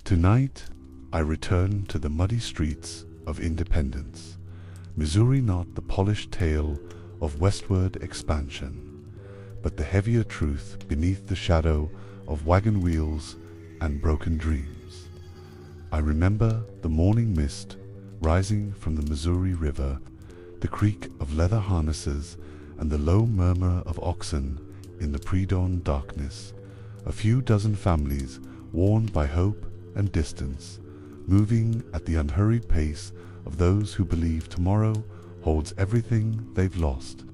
Tonight, I return to the muddy streets of Independence, Missouri, not the polished tale of westward expansion, but the heavier truth beneath the shadow of wagon wheels and broken dreams. I remember the morning mist rising from the Missouri River, the creak of leather harnesses, and the low murmur of oxen in the pre-dawn darkness. A few dozen families, worn by hope and distance, moving at the unhurried pace of those who believe tomorrow holds everything they've lost.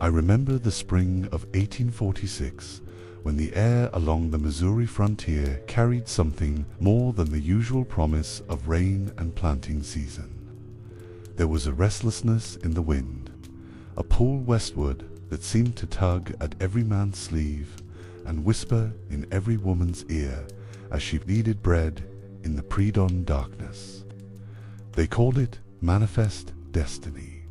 I remember the spring of 1846, when the air along the Missouri frontier carried something more than the usual promise of rain and planting season. There was a restlessness in the wind, a pull westward that seemed to tug at every man's sleeve and whisper in every woman's ear as she kneaded bread in the pre-dawn darkness. They called it manifest destiny,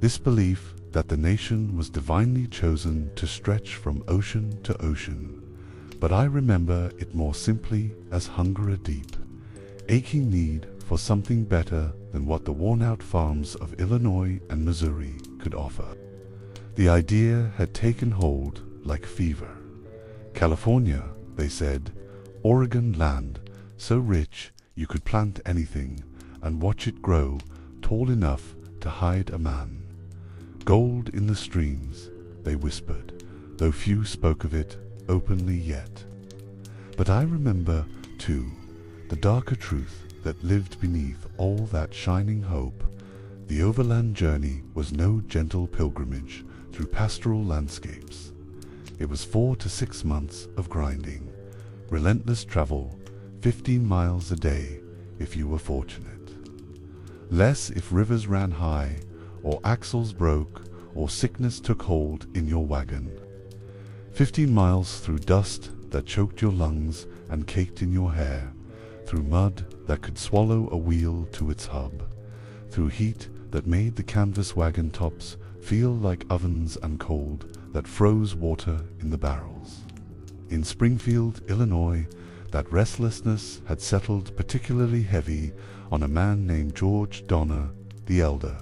this belief that the nation was divinely chosen to stretch from ocean to ocean. But I remember it more simply as hunger, a deep, aching need for something better than what the worn-out farms of Illinois and Missouri could offer. The idea had taken hold like fever. California, they said, Oregon land, so rich you could plant anything and watch it grow tall enough to hide a man. Gold in the streams, they whispered, though few spoke of it openly yet. But I remember, too, the darker truth that lived beneath all that shining hope. The overland journey was no gentle pilgrimage through pastoral landscapes. It was 4 to 6 months of grinding, relentless travel, 15 miles a day if you were fortunate. Less if rivers ran high, or axles broke, or sickness took hold in your wagon. 15 miles through dust that choked your lungs and caked in your hair, through mud that could swallow a wheel to its hub, through heat that made the canvas wagon tops feel like ovens and cold that froze water in the barrels. In Springfield, Illinois, that restlessness had settled particularly heavy on a man named George Donner the Elder.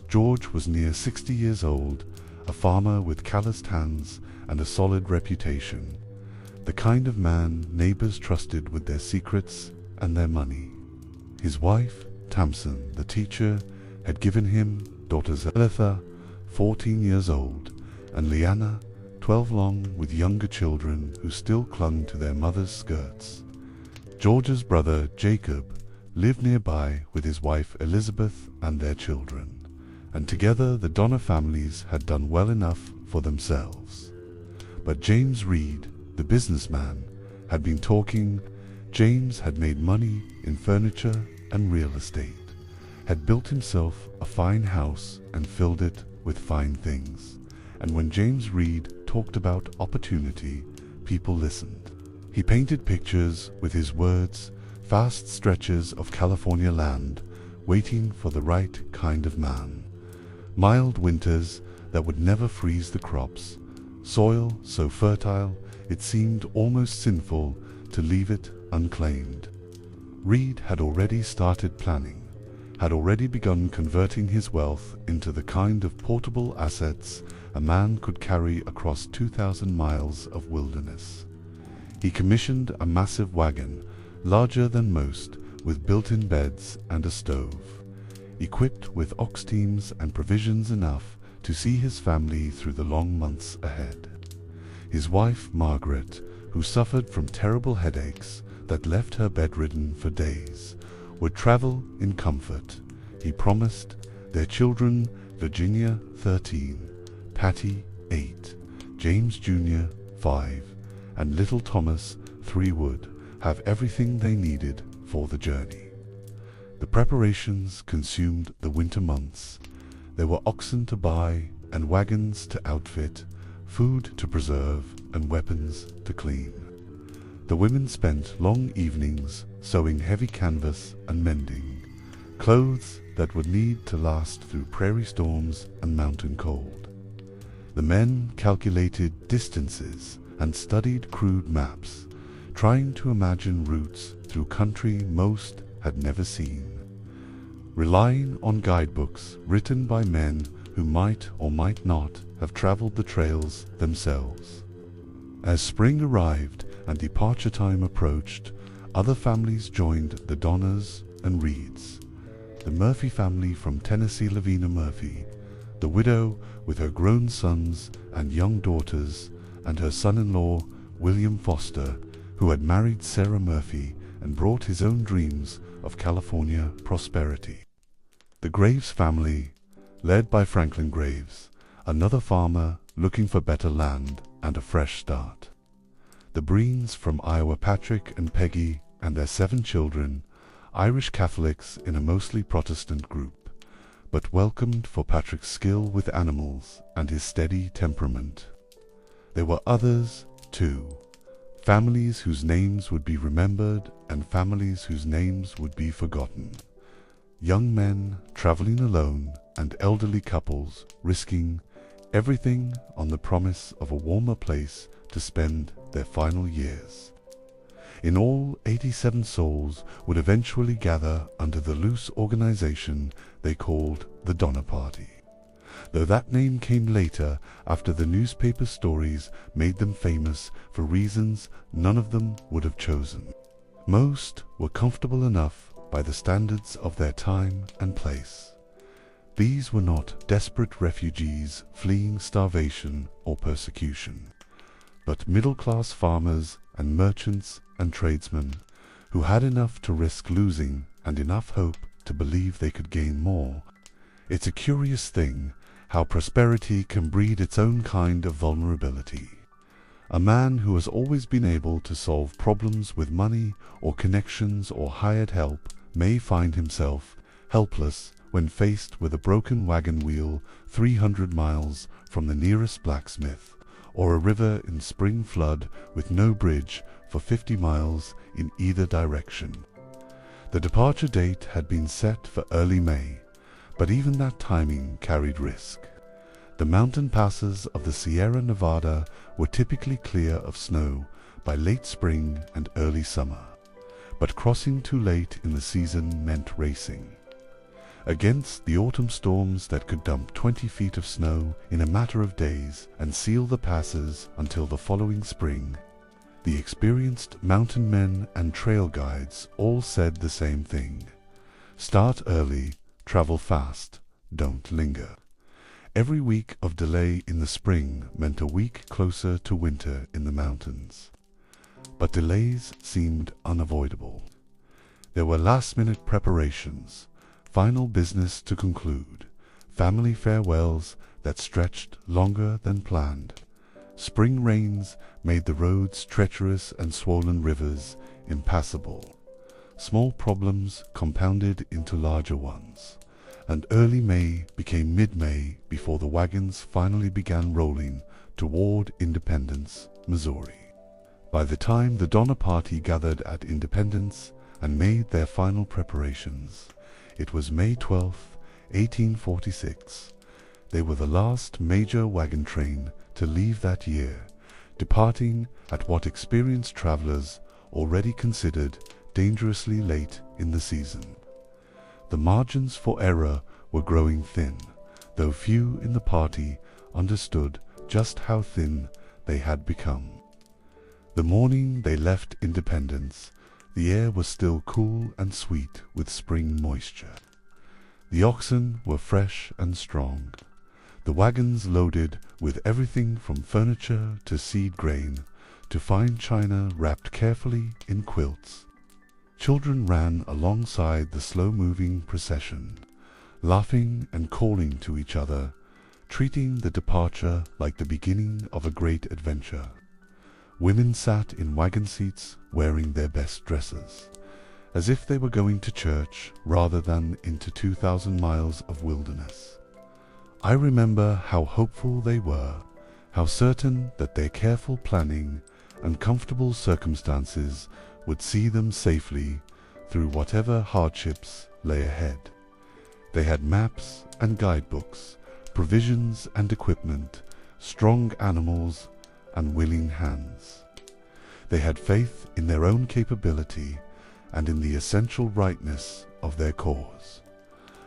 George was near 60 years old, a farmer with calloused hands and a solid reputation, the kind of man neighbors trusted with their secrets and their money. His wife, Tamsin, the teacher, had given him daughters Elitha, 14 years old, and Leanna, 12 long, with younger children who still clung to their mother's skirts. George's brother, Jacob, lived nearby with his wife Elizabeth and their children, and together the Donner families had done well enough for themselves. But James Reed, the businessman, had been talking. James had made money in furniture and real estate, had built himself a fine house and filled it with fine things. And when James Reed talked about opportunity, people listened. He painted pictures with his words, vast stretches of California land, waiting for the right kind of man. Mild winters that would never freeze the crops, soil so fertile it seemed almost sinful to leave it unclaimed. Reed had already started planning, had already begun converting his wealth into the kind of portable assets a man could carry across 2,000 miles of wilderness. He commissioned a massive wagon, larger than most, with built-in beds and a stove, equipped with ox teams and provisions enough to see his family through the long months ahead. His wife, Margaret, who suffered from terrible headaches that left her bedridden for days, would travel in comfort. He promised their children, Virginia, 13, Patty, 8, James Jr., 5, and little Thomas, 3, would have everything they needed for the journey. The preparations consumed the winter months. There were oxen to buy and wagons to outfit, food to preserve and weapons to clean. The women spent long evenings sewing heavy canvas and mending, clothes that would need to last through prairie storms and mountain cold. The men calculated distances and studied crude maps, trying to imagine routes through country most had never seen, relying on guidebooks written by men who might or might not have traveled the trails themselves. As spring arrived and departure time approached, other families joined the Donners and Reeds. The Murphy family from Tennessee, Lavina Murphy, the widow with her grown sons and young daughters, and her son-in-law, William Foster, who had married Sarah Murphy and brought his own dreams of California prosperity. The Graves family, led by Franklin Graves, another farmer looking for better land and a fresh start. The Breens from Iowa, Patrick and Peggy and their 7 children, Irish Catholics in a mostly Protestant group, but welcomed for Patrick's skill with animals and his steady temperament. There were others, too, families whose names would be remembered and families whose names would be forgotten. Young men traveling alone and elderly couples risking everything on the promise of a warmer place to spend their final years. In all, 87 souls would eventually gather under the loose organization they called the Donner Party, though that name came later after the newspaper stories made them famous for reasons none of them would have chosen. Most were comfortable enough by the standards of their time and place. These were not desperate refugees fleeing starvation or persecution, but middle-class farmers and merchants and tradesmen who had enough to risk losing and enough hope to believe they could gain more. It's a curious thing how prosperity can breed its own kind of vulnerability. A man who has always been able to solve problems with money or connections or hired help may find himself helpless when faced with a broken wagon wheel 300 miles from the nearest blacksmith, or a river in spring flood with no bridge for 50 miles in either direction. The departure date had been set for early May, but even that timing carried risk. The mountain passes of the Sierra Nevada were typically clear of snow by late spring and early summer, but crossing too late in the season meant racing. Against the autumn storms that could dump 20 feet of snow in a matter of days and seal the passes until the following spring, the experienced mountain men and trail guides all said the same thing: start early, travel fast, don't linger. Every week of delay in the spring meant a week closer to winter in the mountains. But delays seemed unavoidable. There were last-minute preparations, final business to conclude, family farewells that stretched longer than planned. Spring rains made the roads treacherous and swollen rivers impassable. Small problems compounded into larger ones, and early May became mid-May before the wagons finally began rolling toward Independence, Missouri. By the time the Donner Party gathered at Independence and made their final preparations, it was May 12, 1846. They were the last major wagon train to leave that year, departing at what experienced travelers already considered dangerously late in the season. The margins for error were growing thin, though few in the party understood just how thin they had become. The morning they left Independence, the air was still cool and sweet with spring moisture. The oxen were fresh and strong, the wagons loaded with everything from furniture to seed grain to fine china wrapped carefully in quilts. Children ran alongside the slow-moving procession, laughing and calling to each other, treating the departure like the beginning of a great adventure. Women sat in wagon seats wearing their best dresses, as if they were going to church rather than into 2,000 miles of wilderness. I remember how hopeful they were, how certain that their careful planning and comfortable circumstances would see them safely through whatever hardships lay ahead. They had maps and guidebooks, provisions and equipment, strong animals and willing hands. They had faith in their own capability and in the essential rightness of their cause.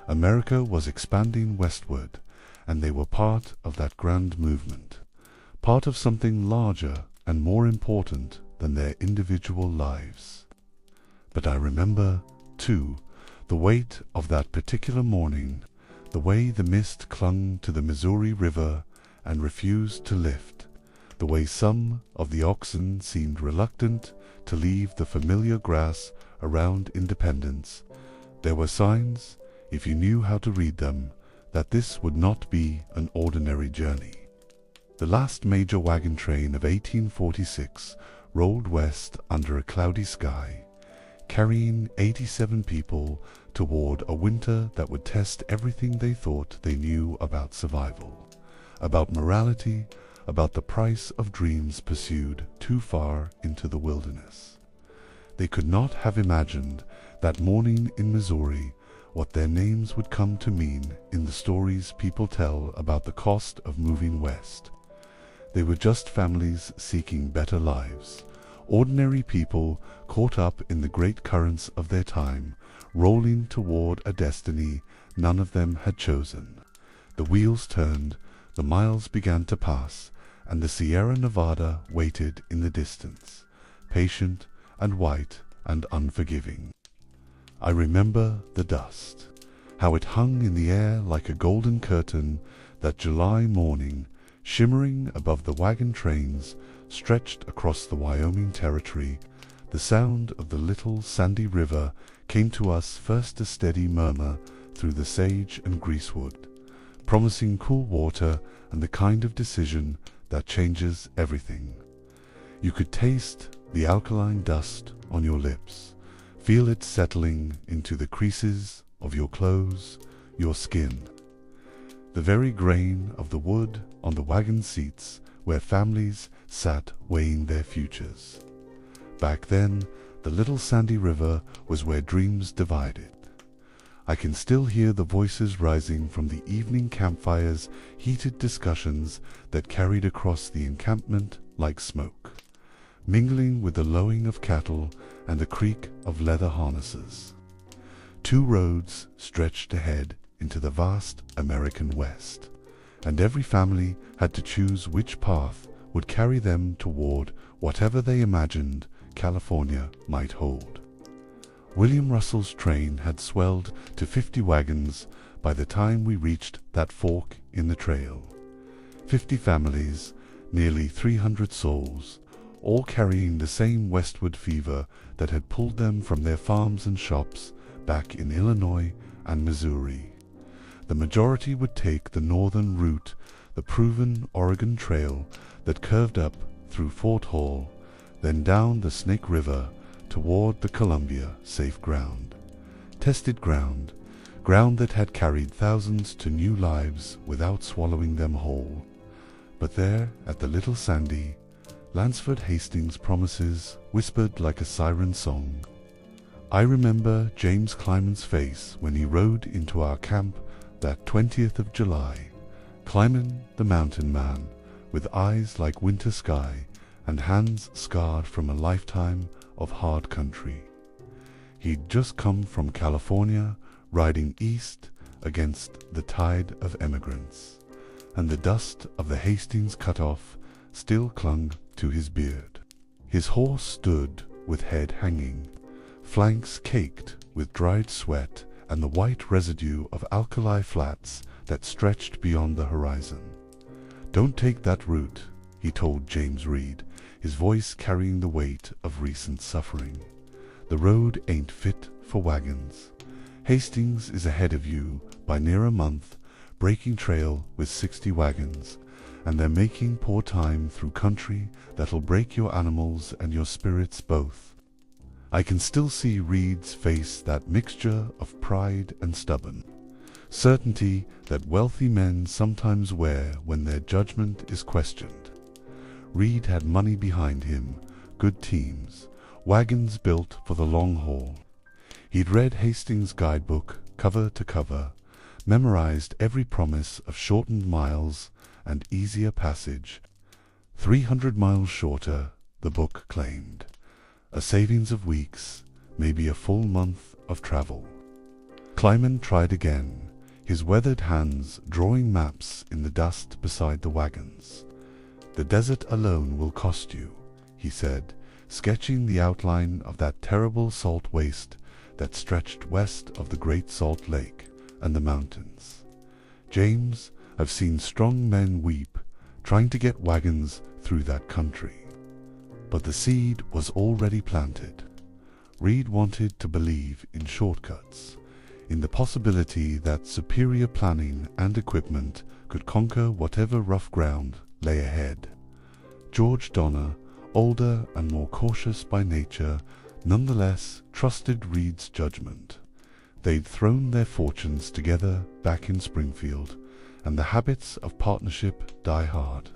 America was expanding westward, and they were part of that grand movement, part of something larger and more important than their individual lives. But I remember, too, the weight of that particular morning, the way the mist clung to the Missouri River and refused to lift, the way some of the oxen seemed reluctant to leave the familiar grass around Independence. There were signs, if you knew how to read them, that this would not be an ordinary journey. The last major wagon train of 1846 rolled west under a cloudy sky, carrying 87 people toward a winter that would test everything they thought they knew about survival, about morality, about the price of dreams pursued too far into the wilderness. They could not have imagined that morning in Missouri what their names would come to mean in the stories people tell about the cost of moving west. They were just families seeking better lives, ordinary people caught up in the great currents of their time, rolling toward a destiny none of them had chosen. The wheels turned, the miles began to pass, and the Sierra Nevada waited in the distance, patient and white and unforgiving. I remember the dust, how it hung in the air like a golden curtain that July morning, shimmering above the wagon trains stretched across the Wyoming Territory. The sound of the little sandy river came to us first a steady murmur through the sage and greasewood, promising cool water and the kind of decision that changes everything. You could taste the alkaline dust on your lips, feel it settling into the creases of your clothes, your skin. The very grain of the wood on the wagon seats where families sat weighing their futures. Back then, the little sandy river was where dreams divided. I can still hear the voices rising from the evening campfires, heated discussions that carried across the encampment like smoke, mingling with the lowing of cattle and the creak of leather harnesses. 2 roads stretched ahead into the vast American West, and every family had to choose which path would carry them toward whatever they imagined California might hold. William Russell's train had swelled to 50 wagons by the time we reached that fork in the trail. 50 families, nearly 300 souls, all carrying the same westward fever that had pulled them from their farms and shops back in Illinois and Missouri. The majority would take the northern route, the proven Oregon Trail that curved up through Fort Hall, then down the Snake River toward the Columbia, safe ground, tested ground, ground that had carried thousands to new lives without swallowing them whole. But there, at the Little Sandy, Lansford Hastings' promises whispered like a siren song. I remember James Clyman's face when he rode into our camp that 20th of July, Clyman the mountain man, with eyes like winter sky and hands scarred from a lifetime of hard country. He'd just come from California, riding east against the tide of emigrants, and the dust of the Hastings cutoff still clung to his beard. His horse stood with head hanging, flanks caked with dried sweat and the white residue of alkali flats that stretched beyond the horizon. "Don't take that route," he told James Reed, his voice carrying the weight of recent suffering. "The road ain't fit for wagons. Hastings is ahead of you by near a month, breaking trail with 60 wagons, and they're making poor time through country that'll break your animals and your spirits both." I can still see Reed's face, that mixture of pride and stubborn certainty that wealthy men sometimes wear when their judgment is questioned. Reed had money behind him, good teams, wagons built for the long haul. He'd read Hastings' guidebook cover to cover, memorized every promise of shortened miles and easier passage, 300 miles shorter, the book claimed. A savings of weeks, maybe a full month of travel. Kleiman tried again, his weathered hands drawing maps in the dust beside the wagons. "The desert alone will cost you," he said, sketching the outline of that terrible salt waste that stretched west of the Great Salt Lake and the mountains. "James, I've seen strong men weep, trying to get wagons through that country." But the seed was already planted. Reed wanted to believe in shortcuts, in the possibility that superior planning and equipment could conquer whatever rough ground lay ahead. George Donner, older and more cautious by nature, nonetheless trusted Reed's judgment. They'd thrown their fortunes together back in Springfield, and the habits of partnership die hard.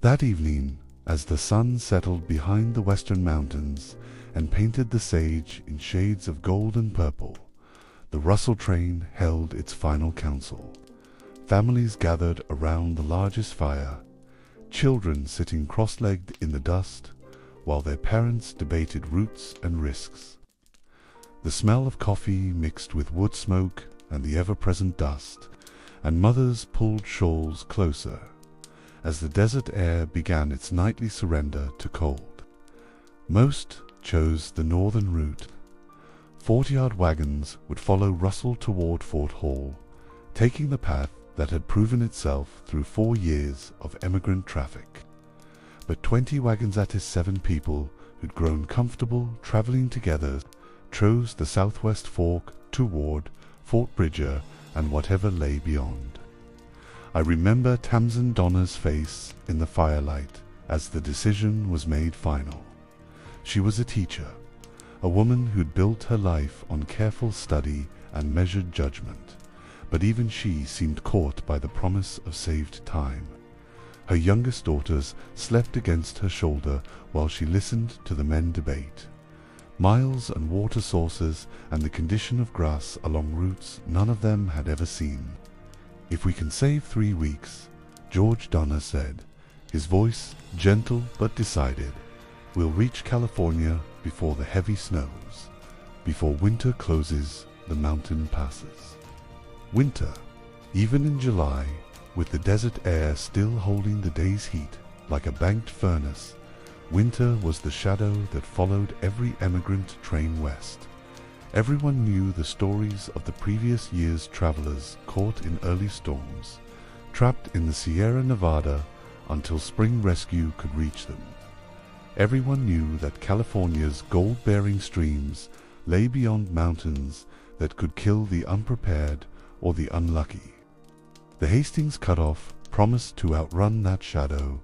That evening, as the sun settled behind the western mountains and painted the sage in shades of gold and purple, the Russell train held its final council. Families gathered around the largest fire, children sitting cross-legged in the dust, while their parents debated routes and risks. The smell of coffee mixed with wood smoke and the ever-present dust, and mothers pulled shawls closer, as the desert air began its nightly surrender to cold. Most chose the northern route. 40-yard wagons would follow Russell toward Fort Hall, taking the path that had proven itself through 4 years of emigrant traffic. But 20 wagons at his 7 people, who'd grown comfortable traveling together, chose the southwest fork toward Fort Bridger and whatever lay beyond. I remember Tamsin Donner's face in the firelight as the decision was made final. She was a teacher, a woman who'd built her life on careful study and measured judgment, but even she seemed caught by the promise of saved time. Her youngest daughters slept against her shoulder while she listened to the men debate. Miles and water sources and the condition of grass along routes none of them had ever seen. "If we can save 3 weeks," George Donner said, his voice gentle but decided, "we'll reach California before the heavy snows, before winter closes the mountain passes." Winter, even in July, with the desert air still holding the day's heat like a banked furnace, winter was the shadow that followed every emigrant train west. Everyone knew the stories of the previous year's travelers caught in early storms, trapped in the Sierra Nevada until spring rescue could reach them. Everyone knew that California's gold-bearing streams lay beyond mountains that could kill the unprepared or the unlucky. The Hastings cutoff promised to outrun that shadow.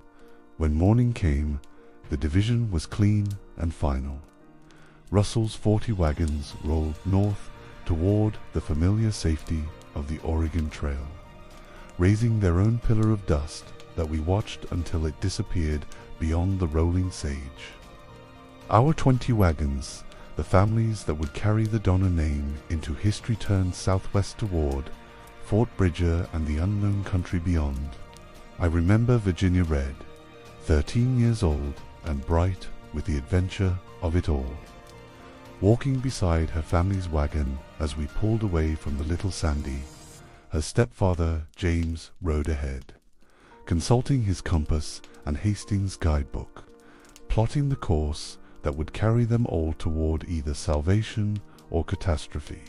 When morning came, the division was clean and final. Russell's 40 wagons rolled north toward the familiar safety of the Oregon Trail, raising their own pillar of dust that we watched until it disappeared beyond the rolling sage. Our 20 wagons, the families that would carry the Donner name into history, turned southwest toward Fort Bridger and the unknown country beyond. I remember Virginia Red, 13 years old and bright with the adventure of it all, walking beside her family's wagon as we pulled away from the Little Sandy. Her stepfather, James, rode ahead, consulting his compass and Hastings' guidebook, plotting the course that would carry them all toward either salvation or catastrophe.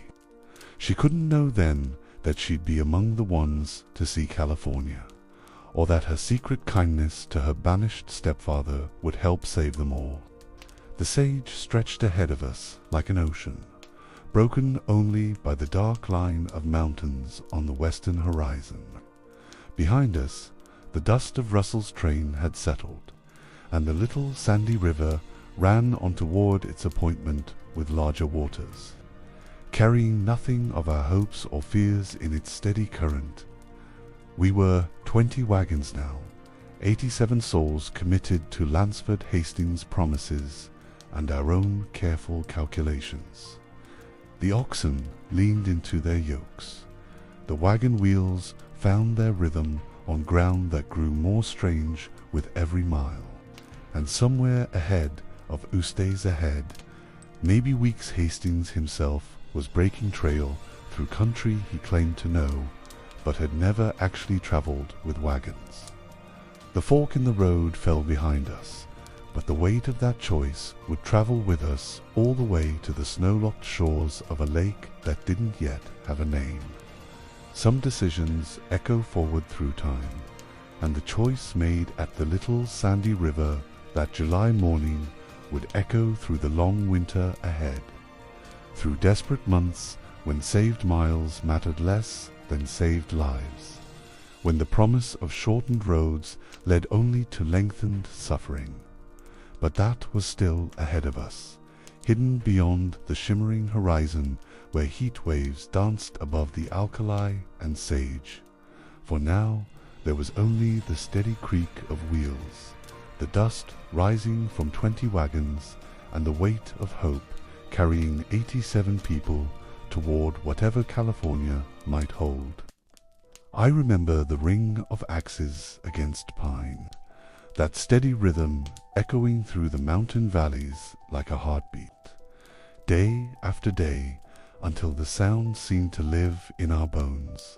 She couldn't know then that she'd be among the ones to see California, or that her secret kindness to her banished stepfather would help save them all. The sage stretched ahead of us like an ocean, broken only by the dark line of mountains on the western horizon. Behind us, the dust of Russell's train had settled, and the little sandy river ran on toward its appointment with larger waters, carrying nothing of our hopes or fears in its steady current. We were 20 wagons now, 87 souls committed to Lansford Hastings' promises and our own careful calculations. The oxen leaned into their yokes. The wagon wheels found their rhythm on ground that grew more strange with every mile, and somewhere ahead of Ustays ahead, maybe weeks Hastings himself was breaking trail through country he claimed to know, but had never actually traveled with wagons. The fork in the road fell behind us, but the weight of that choice would travel with us all the way to the snow-locked shores of a lake that didn't yet have a name. Some decisions echo forward through time, and the choice made at the little sandy river that July morning would echo through the long winter ahead, through desperate months when saved miles mattered less than saved lives, when the promise of shortened roads led only to lengthened suffering. But that was still ahead of us, hidden beyond the shimmering horizon where heat waves danced above the alkali and sage. For now there was only the steady creak of wheels, the dust rising from 20 wagons, and the weight of hope carrying 87 people toward whatever California might hold. I remember the ring of axes against pine, that steady rhythm echoing through the mountain valleys like a heartbeat, day after day, until the sound seemed to live in our bones.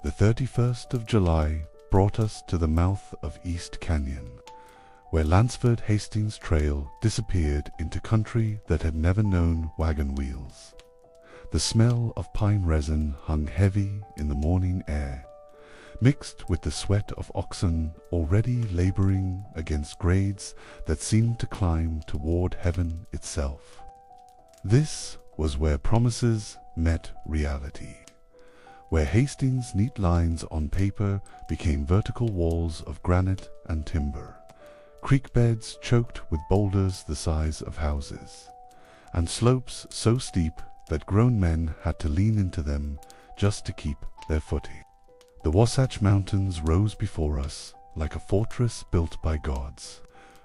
The 31st of July brought us to the mouth of East Canyon, where Lansford Hastings Trail disappeared into country that had never known wagon wheels. The smell of pine resin hung heavy in the morning air, mixed with the sweat of oxen already laboring against grades that seemed to climb toward heaven itself. This was where promises met reality, where Hastings' neat lines on paper became vertical walls of granite and timber, creek beds choked with boulders the size of houses, and slopes so steep that grown men had to lean into them just to keep their footing. The Wasatch Mountains rose before us like a fortress built by gods,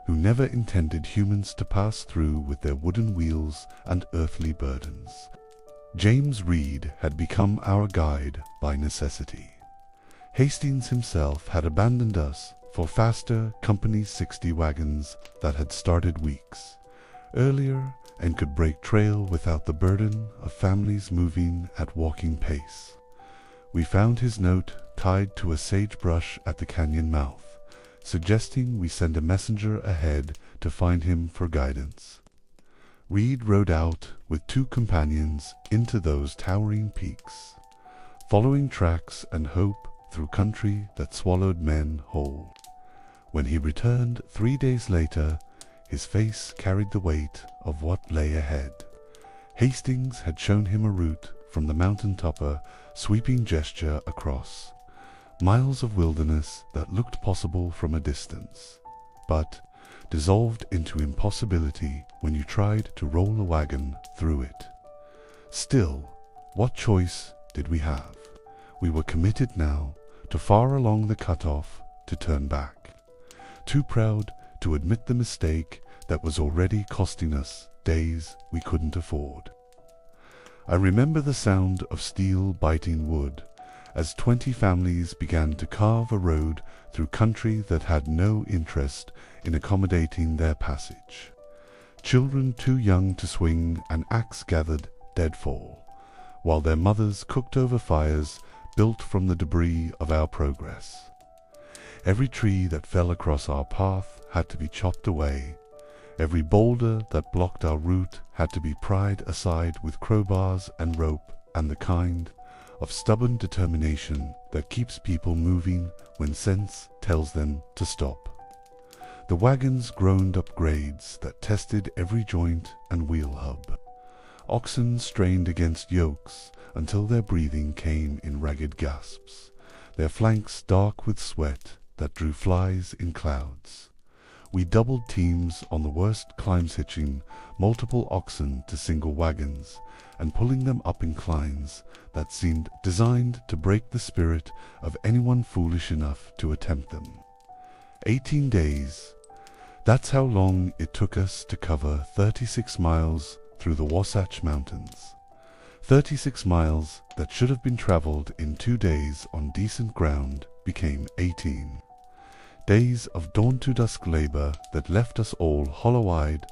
who never intended humans to pass through with their wooden wheels and earthly burdens. James Reed had become our guide by necessity. Hastings himself had abandoned us for faster Company 60 wagons that had started weeks earlier and could break trail without the burden of families moving at walking pace. We found his note tied to a sagebrush at the canyon mouth, suggesting we send a messenger ahead to find him for guidance. Reed rode out with 2 companions into those towering peaks, following tracks and hope through country that swallowed men whole. When he returned 3 days later, his face carried the weight of what lay ahead. Hastings had shown him a route from the mountaintop, a sweeping gesture across miles of wilderness that looked possible from a distance, but dissolved into impossibility when you tried to roll a wagon through it. Still, what choice did we have? We were committed now, too far along the cutoff to turn back, too proud to admit the mistake that was already costing us days we couldn't afford. I remember the sound of steel biting wood as 20 families began to carve a road through country that had no interest in accommodating their passage. Children too young to swing an axe gathered deadfall, while their mothers cooked over fires built from the debris of our progress. Every tree that fell across our path had to be chopped away. Every boulder that blocked our route had to be pried aside with crowbars and rope, and the kind of stubborn determination that keeps people moving when sense tells them to stop. The wagons groaned up grades that tested every joint and wheel hub. Oxen strained against yokes until their breathing came in ragged gasps, their flanks dark with sweat that drew flies in clouds. We doubled teams on the worst climbs, hitching multiple oxen to single wagons and pulling them up inclines that seemed designed to break the spirit of anyone foolish enough to attempt them. 18 days. That's how long it took us to cover 36 miles through the Wasatch Mountains. 36 miles that should have been traveled in 2 days on decent ground became 18. Days of dawn-to-dusk labor that left us all hollow-eyed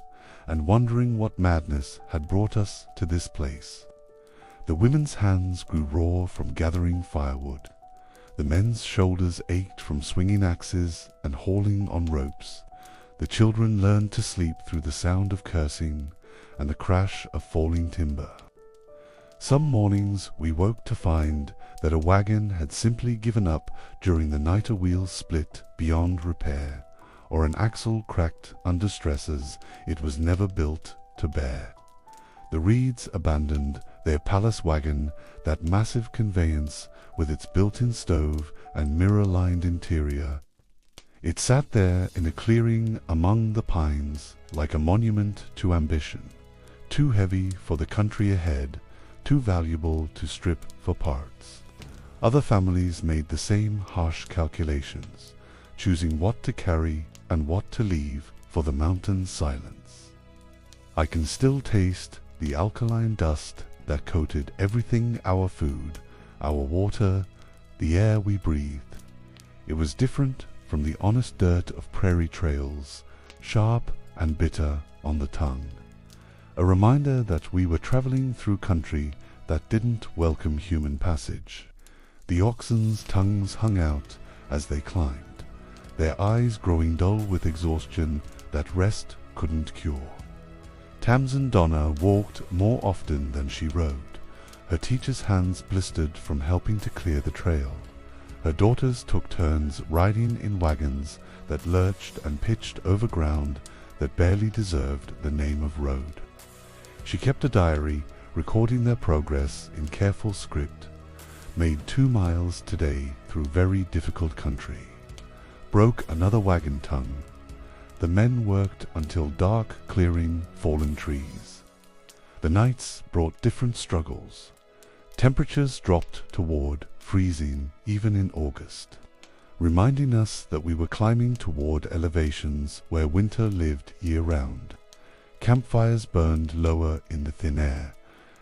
and wondering what madness had brought us to this place. The women's hands grew raw from gathering firewood. The men's shoulders ached from swinging axes and hauling on ropes. The children learned to sleep through the sound of cursing and the crash of falling timber. Some mornings we woke to find that a wagon had simply given up during the night, a wheel split beyond repair, or an axle cracked under stresses it was never built to bear. The Reeds abandoned their palace wagon, that massive conveyance with its built-in stove and mirror-lined interior. It sat there in a clearing among the pines like a monument to ambition, too heavy for the country ahead, too valuable to strip for parts. Other families made the same harsh calculations, choosing what to carry and what to leave for the mountain silence. I can still taste the alkaline dust that coated everything: our food, our water, the air we breathed. It was different from the honest dirt of prairie trails, sharp and bitter on the tongue. A reminder that we were traveling through country that didn't welcome human passage. The oxen's tongues hung out as they climbed, their eyes growing dull with exhaustion that rest couldn't cure. Tamsin Donna walked more often than she rode, her teacher's hands blistered from helping to clear the trail. Her daughters took turns riding in wagons that lurched and pitched over ground that barely deserved the name of road. She kept a diary, recording their progress in careful script. Made 2 miles today through very difficult country. Broke another wagon tongue. The men worked until dark, clearing fallen trees. The nights brought different struggles. Temperatures dropped toward freezing even in August, reminding us that we were climbing toward elevations where winter lived year-round. Campfires burned lower in the thin air,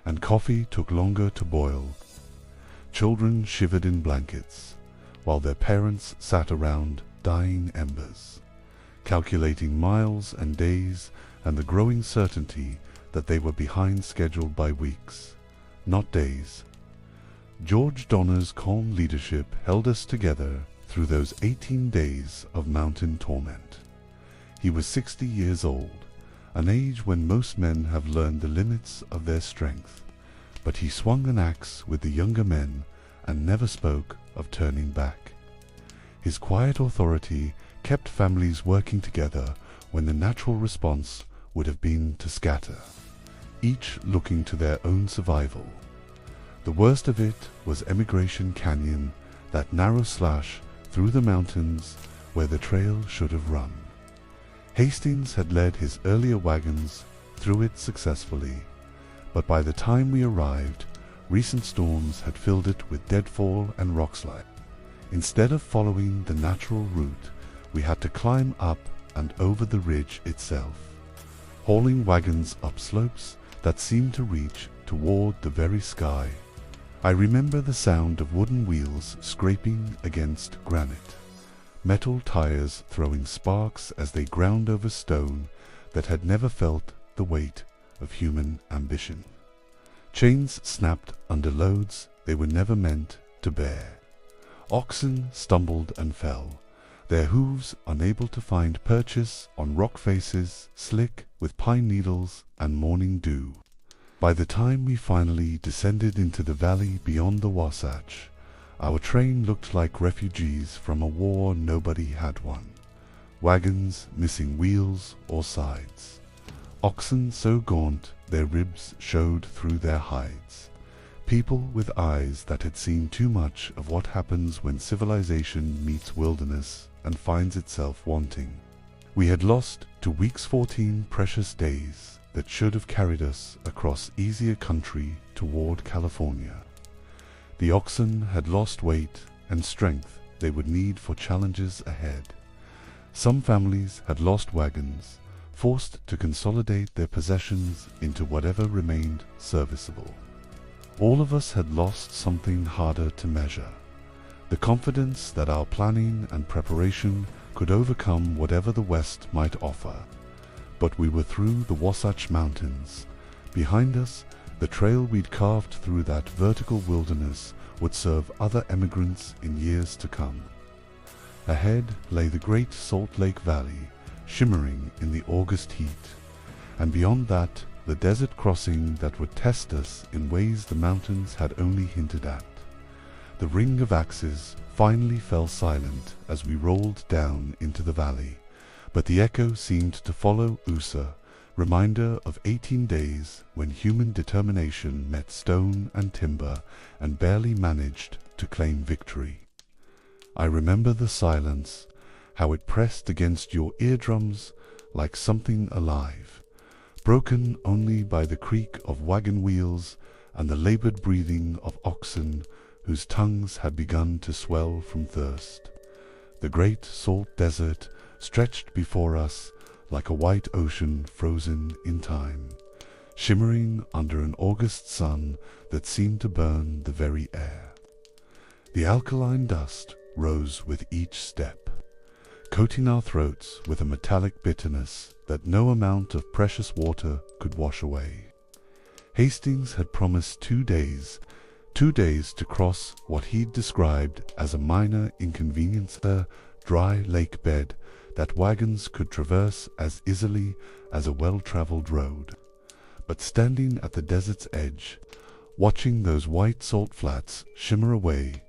and coffee took longer to boil. Children shivered in blankets, while their parents sat around dying embers, calculating miles and days and the growing certainty that they were behind schedule by weeks, not days. George Donner's calm leadership held us together through those 18 days of mountain torment. He was 60 years old, an age when most men have learned the limits of their strength, but he swung an axe with the younger men and never spoke of turning back. His quiet authority kept families working together when the natural response would have been to scatter, each looking to their own survival. The worst of it was Emigration Canyon, that narrow slash through the mountains where the trail should have run. Hastings had led his earlier wagons through it successfully, but by the time we arrived, recent storms had filled it with deadfall and rockslide. Instead of following the natural route, we had to climb up and over the ridge itself, hauling wagons up slopes that seemed to reach toward the very sky. I remember the sound of wooden wheels scraping against granite, metal tires throwing sparks as they ground over stone that had never felt the weight of human ambition. Chains snapped under loads they were never meant to bear. Oxen stumbled and fell, their hooves unable to find purchase on rock faces slick with pine needles and morning dew. By the time we finally descended into the valley beyond the Wasatch, our train looked like refugees from a war nobody had won. Wagons missing wheels or sides. Oxen so gaunt their ribs showed through their hides. People with eyes that had seen too much of what happens when civilization meets wilderness and finds itself wanting. We had lost to weeks 14 precious days that should have carried us across easier country toward California. The oxen had lost weight and strength they would need for challenges ahead. Some families had lost wagons, forced to consolidate their possessions into whatever remained serviceable. All of us had lost something harder to measure, the confidence that our planning and preparation could overcome whatever the West might offer. But we were through the Wasatch Mountains. Behind us, the trail we'd carved through that vertical wilderness would serve other emigrants in years to come. Ahead lay the great Salt Lake Valley, shimmering in the August heat, and beyond that, the desert crossing that would test us in ways the mountains had only hinted at. The ring of axes finally fell silent as we rolled down into the valley, but the echo seemed to follow USA, reminder of 18 days when human determination met stone and timber and barely managed to claim victory. I remember the silence, how it pressed against your eardrums like something alive, broken only by the creak of wagon wheels and the labored breathing of oxen whose tongues had begun to swell from thirst. The great salt desert stretched before us like a white ocean frozen in time, shimmering under an August sun that seemed to burn the very air. The alkaline dust rose with each step, coating our throats with a metallic bitterness that no amount of precious water could wash away. Hastings had promised 2 days to cross what he'd described as a minor inconvenience, a dry lake bed that wagons could traverse as easily as a well-traveled road. But standing at the desert's edge, watching those white salt flats shimmer away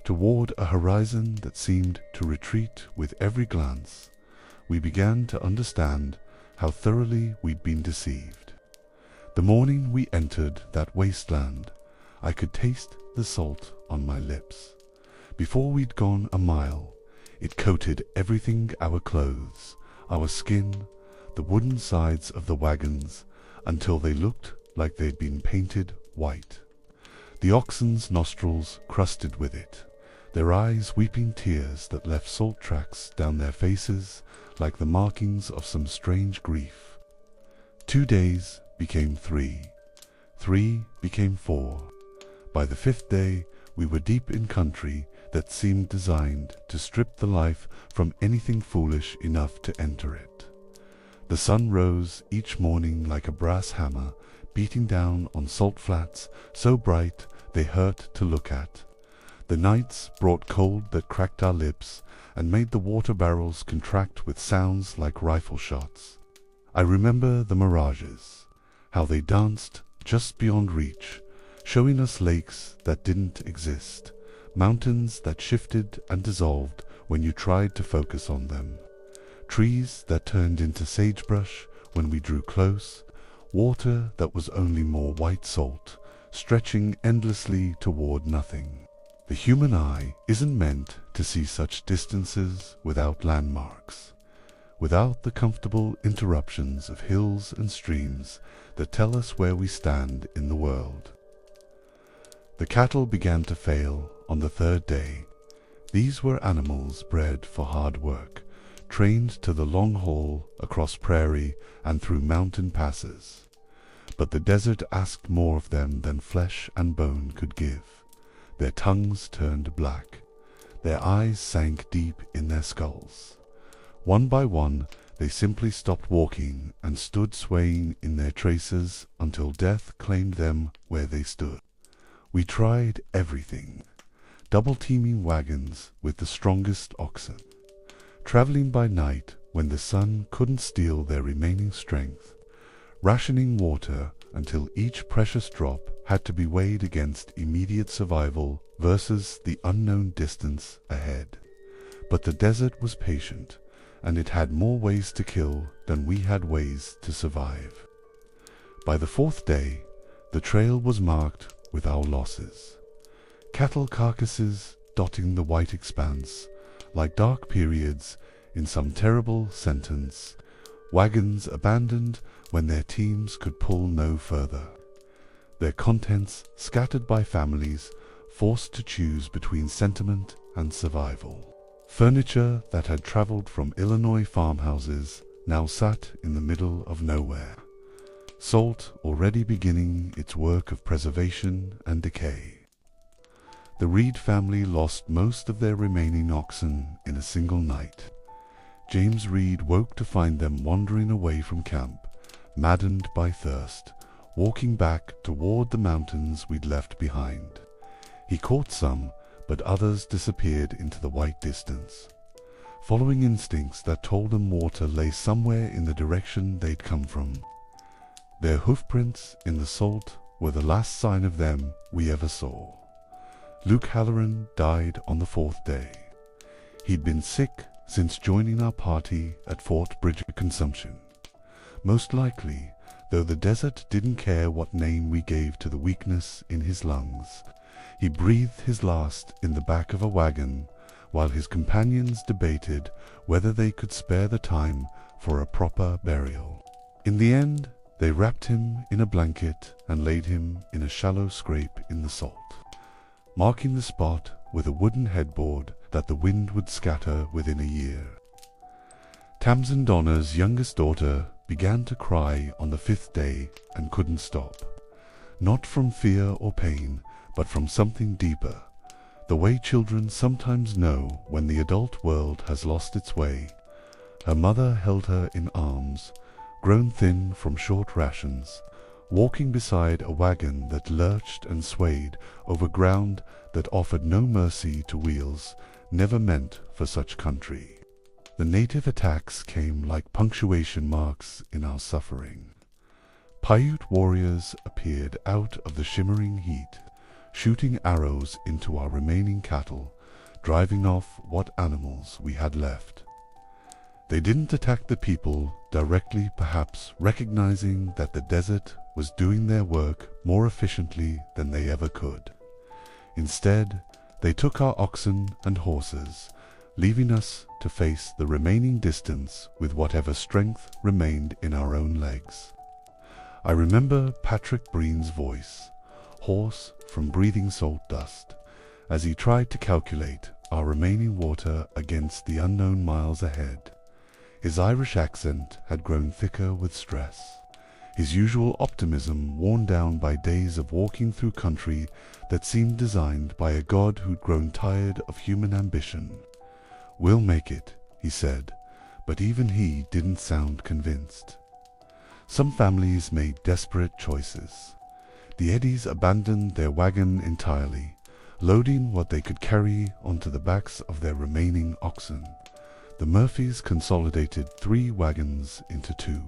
toward a horizon that seemed to retreat with every glance, we began to understand how thoroughly we'd been deceived. The morning we entered that wasteland, I could taste the salt on my lips. Before we'd gone a mile, it coated everything: our clothes, our skin, the wooden sides of the wagons, until they looked like they'd been painted white. The oxen's nostrils crusted with it, their eyes weeping tears that left salt tracks down their faces like the markings of some strange grief. 2 days became 3, 3 became 4. By the 5th day, we were deep in country that seemed designed to strip the life from anything foolish enough to enter it. The sun rose each morning like a brass hammer, beating down on salt flats so bright they hurt to look at. The nights brought cold that cracked our lips and made the water barrels contract with sounds like rifle shots. I remember the mirages, how they danced just beyond reach, showing us lakes that didn't exist, mountains that shifted and dissolved when you tried to focus on them, trees that turned into sagebrush when we drew close, water that was only more white salt, stretching endlessly toward nothing. The human eye isn't meant to see such distances without landmarks, without the comfortable interruptions of hills and streams that tell us where we stand in the world. The cattle began to fail on the 3rd day. These were animals bred for hard work, trained to the long haul across prairie and through mountain passes. But the desert asked more of them than flesh and bone could give. Their tongues turned black. Their eyes sank deep in their skulls. One by one, they simply stopped walking and stood swaying in their traces until death claimed them where they stood. We tried everything, double-teaming wagons with the strongest oxen, traveling by night when the sun couldn't steal their remaining strength, rationing water until each precious drop had to be weighed against immediate survival versus the unknown distance ahead. But the desert was patient, and it had more ways to kill than we had ways to survive. By the 4th day, the trail was marked with our losses. Cattle carcasses dotting the white expanse, like dark periods in some terrible sentence, wagons abandoned when their teams could pull no further, their contents scattered by families forced to choose between sentiment and survival. Furniture that had traveled from Illinois farmhouses now sat in the middle of nowhere, salt already beginning its work of preservation and decay. The Reed family lost most of their remaining oxen in a single night. James Reed woke to find them wandering away from camp, maddened by thirst, walking back toward the mountains we'd left behind. He caught some, but others disappeared into the white distance, following instincts that told them water lay somewhere in the direction they'd come from. Their hoofprints in the salt were the last sign of them we ever saw. Luke Halloran died on the 4th day. He'd been sick since joining our party at Fort Bridger Consumption. Most likely, though the desert didn't care what name we gave to the weakness in his lungs, he breathed his last in the back of a wagon while his companions debated whether they could spare the time for a proper burial. In the end, they wrapped him in a blanket and laid him in a shallow scrape in the salt, marking the spot with a wooden headboard that the wind would scatter within a year. Tamsin Donner's youngest daughter began to cry on the 5th day and couldn't stop, not from fear or pain, but from something deeper, the way children sometimes know when the adult world has lost its way. Her mother held her in arms, grown thin from short rations, walking beside a wagon that lurched and swayed over ground that offered no mercy to wheels never meant for such country. The native attacks came like punctuation marks in our suffering. Paiute warriors appeared out of the shimmering heat, shooting arrows into our remaining cattle, driving off what animals we had left. They didn't attack the people directly, perhaps recognizing that the desert was doing their work more efficiently than they ever could. Instead, they took our oxen and horses, leaving us to face the remaining distance with whatever strength remained in our own legs. I remember Patrick Breen's voice, hoarse from breathing salt dust, as he tried to calculate our remaining water against the unknown miles ahead. His Irish accent had grown thicker with stress, his usual optimism worn down by days of walking through country that seemed designed by a God who'd grown tired of human ambition. "We'll make it," he said, but even he didn't sound convinced. Some families made desperate choices. The Eddies abandoned their wagon entirely, loading what they could carry onto the backs of their remaining oxen. The Murphys consolidated 3 wagons into 2,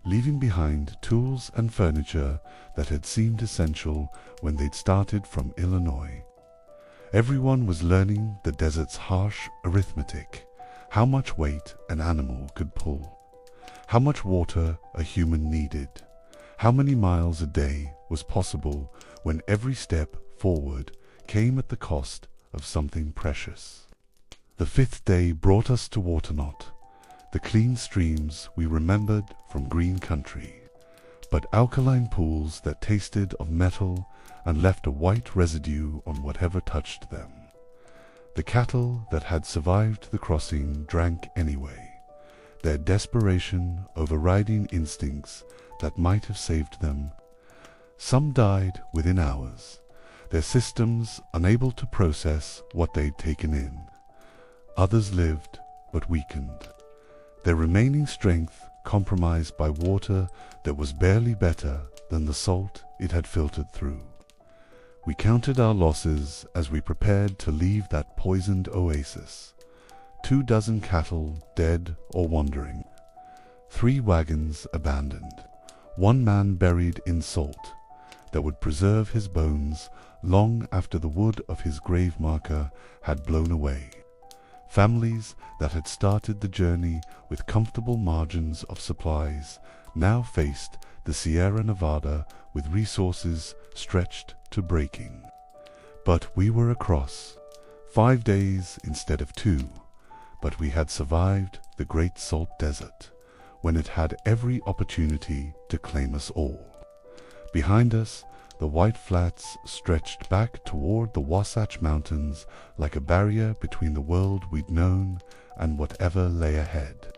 leaving behind tools and furniture that had seemed essential when they'd started from Illinois. Everyone was learning the desert's harsh arithmetic, how much weight an animal could pull, how much water a human needed, how many miles a day was possible when every step forward came at the cost of something precious. The 5th day brought us to Waterknot, the clean streams we remembered from green country, but alkaline pools that tasted of metal and left a white residue on whatever touched them. The cattle that had survived the crossing drank anyway, their desperation overriding instincts that might have saved them. Some died within hours, their systems unable to process what they'd taken in. Others lived, but weakened, their remaining strength compromised by water that was barely better than the salt it had filtered through. We counted our losses as we prepared to leave that poisoned oasis. 24 cattle dead or wandering, 3 wagons abandoned, 1 man buried in salt that would preserve his bones long after the wood of his grave marker had blown away. Families that had started the journey with comfortable margins of supplies now faced the Sierra Nevada with resources stretched to breaking. But we were across, 5 days instead of 2, but we had survived the Great Salt Desert, when it had every opportunity to claim us all. Behind us, the White Flats stretched back toward the Wasatch Mountains like a barrier between the world we'd known and whatever lay ahead.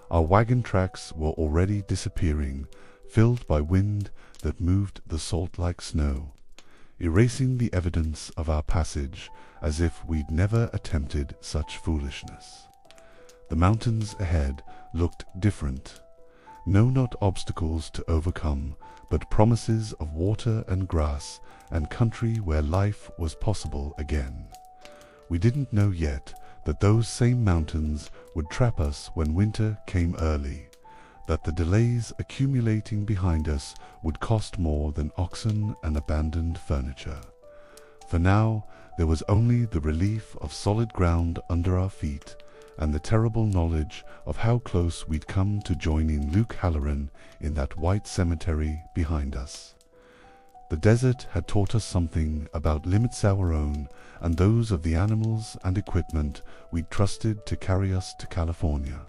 Our wagon tracks were already disappearing, filled by wind that moved the salt like snow, erasing the evidence of our passage as if we'd never attempted such foolishness. The mountains ahead looked different. No, not obstacles to overcome, but promises of water and grass and country where life was possible again. We didn't know yet that those same mountains would trap us when winter came early, that the delays accumulating behind us would cost more than oxen and abandoned furniture. For now, there was only the relief of solid ground under our feet and the terrible knowledge of how close we'd come to joining Luke Halloran in that white cemetery behind us. The desert had taught us something about limits our own and those of the animals and equipment we'd trusted to carry us to California.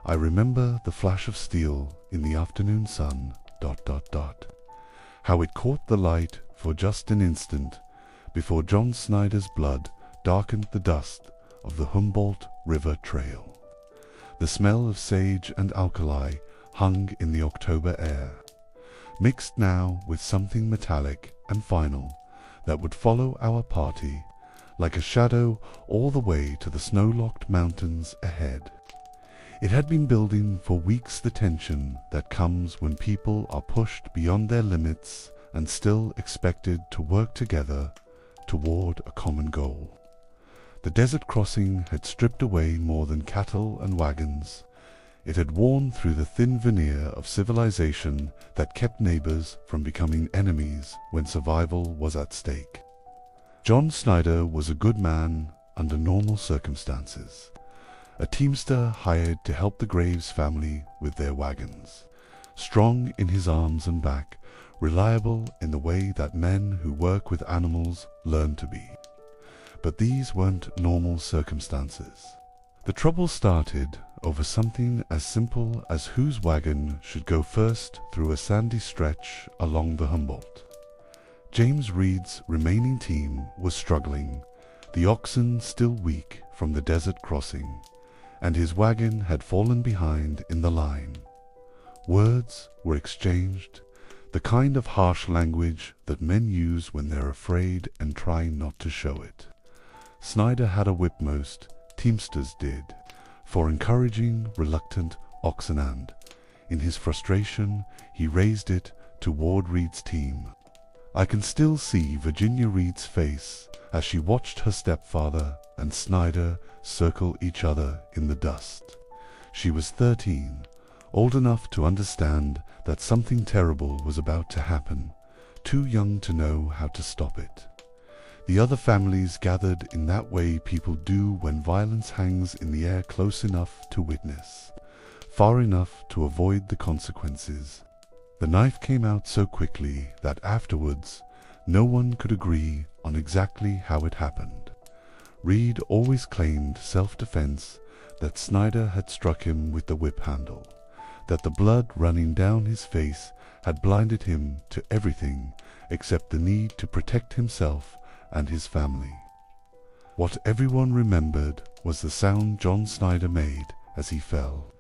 I remember the flash of steel in the afternoon sun, ... how it caught the light for just an instant before John Snyder's blood darkened the dust of the Humboldt River Trail. The smell of sage and alkali hung in the October air, mixed now with something metallic and final that would follow our party like a shadow all the way to the snow-locked mountains ahead. It had been building for weeks, the tension that comes when people are pushed beyond their limits and still expected to work together toward a common goal. The desert crossing had stripped away more than cattle and wagons. It had worn through the thin veneer of civilization that kept neighbors from becoming enemies when survival was at stake. John Snyder was a good man under normal circumstances, a teamster hired to help the Graves family with their wagons, strong in his arms and back, reliable in the way that men who work with animals learn to be. But these weren't normal circumstances. The trouble started over something as simple as whose wagon should go first through a sandy stretch along the Humboldt. James Reed's remaining team was struggling, the oxen still weak from the desert crossing, and his wagon had fallen behind in the line. Words were exchanged, the kind of harsh language that men use when they're afraid and trying not to show it. Snyder had a whip, most teamsters did, for encouraging reluctant oxen, and in his frustration he raised it toward Reed's team. I can still see Virginia Reed's face as she watched her stepfather and Snyder circle each other in the dust. She was 13, old enough to understand that something terrible was about to happen, too young to know how to stop it. The other families gathered in that way people do when violence hangs in the air close enough to witness, far enough to avoid the consequences. The knife came out so quickly that afterwards no one could agree on exactly how it happened. Reed always claimed self-defense, that Snyder had struck him with the whip handle, that the blood running down his face had blinded him to everything except the need to protect himself and his family. What everyone remembered was the sound John Snyder made as he fell.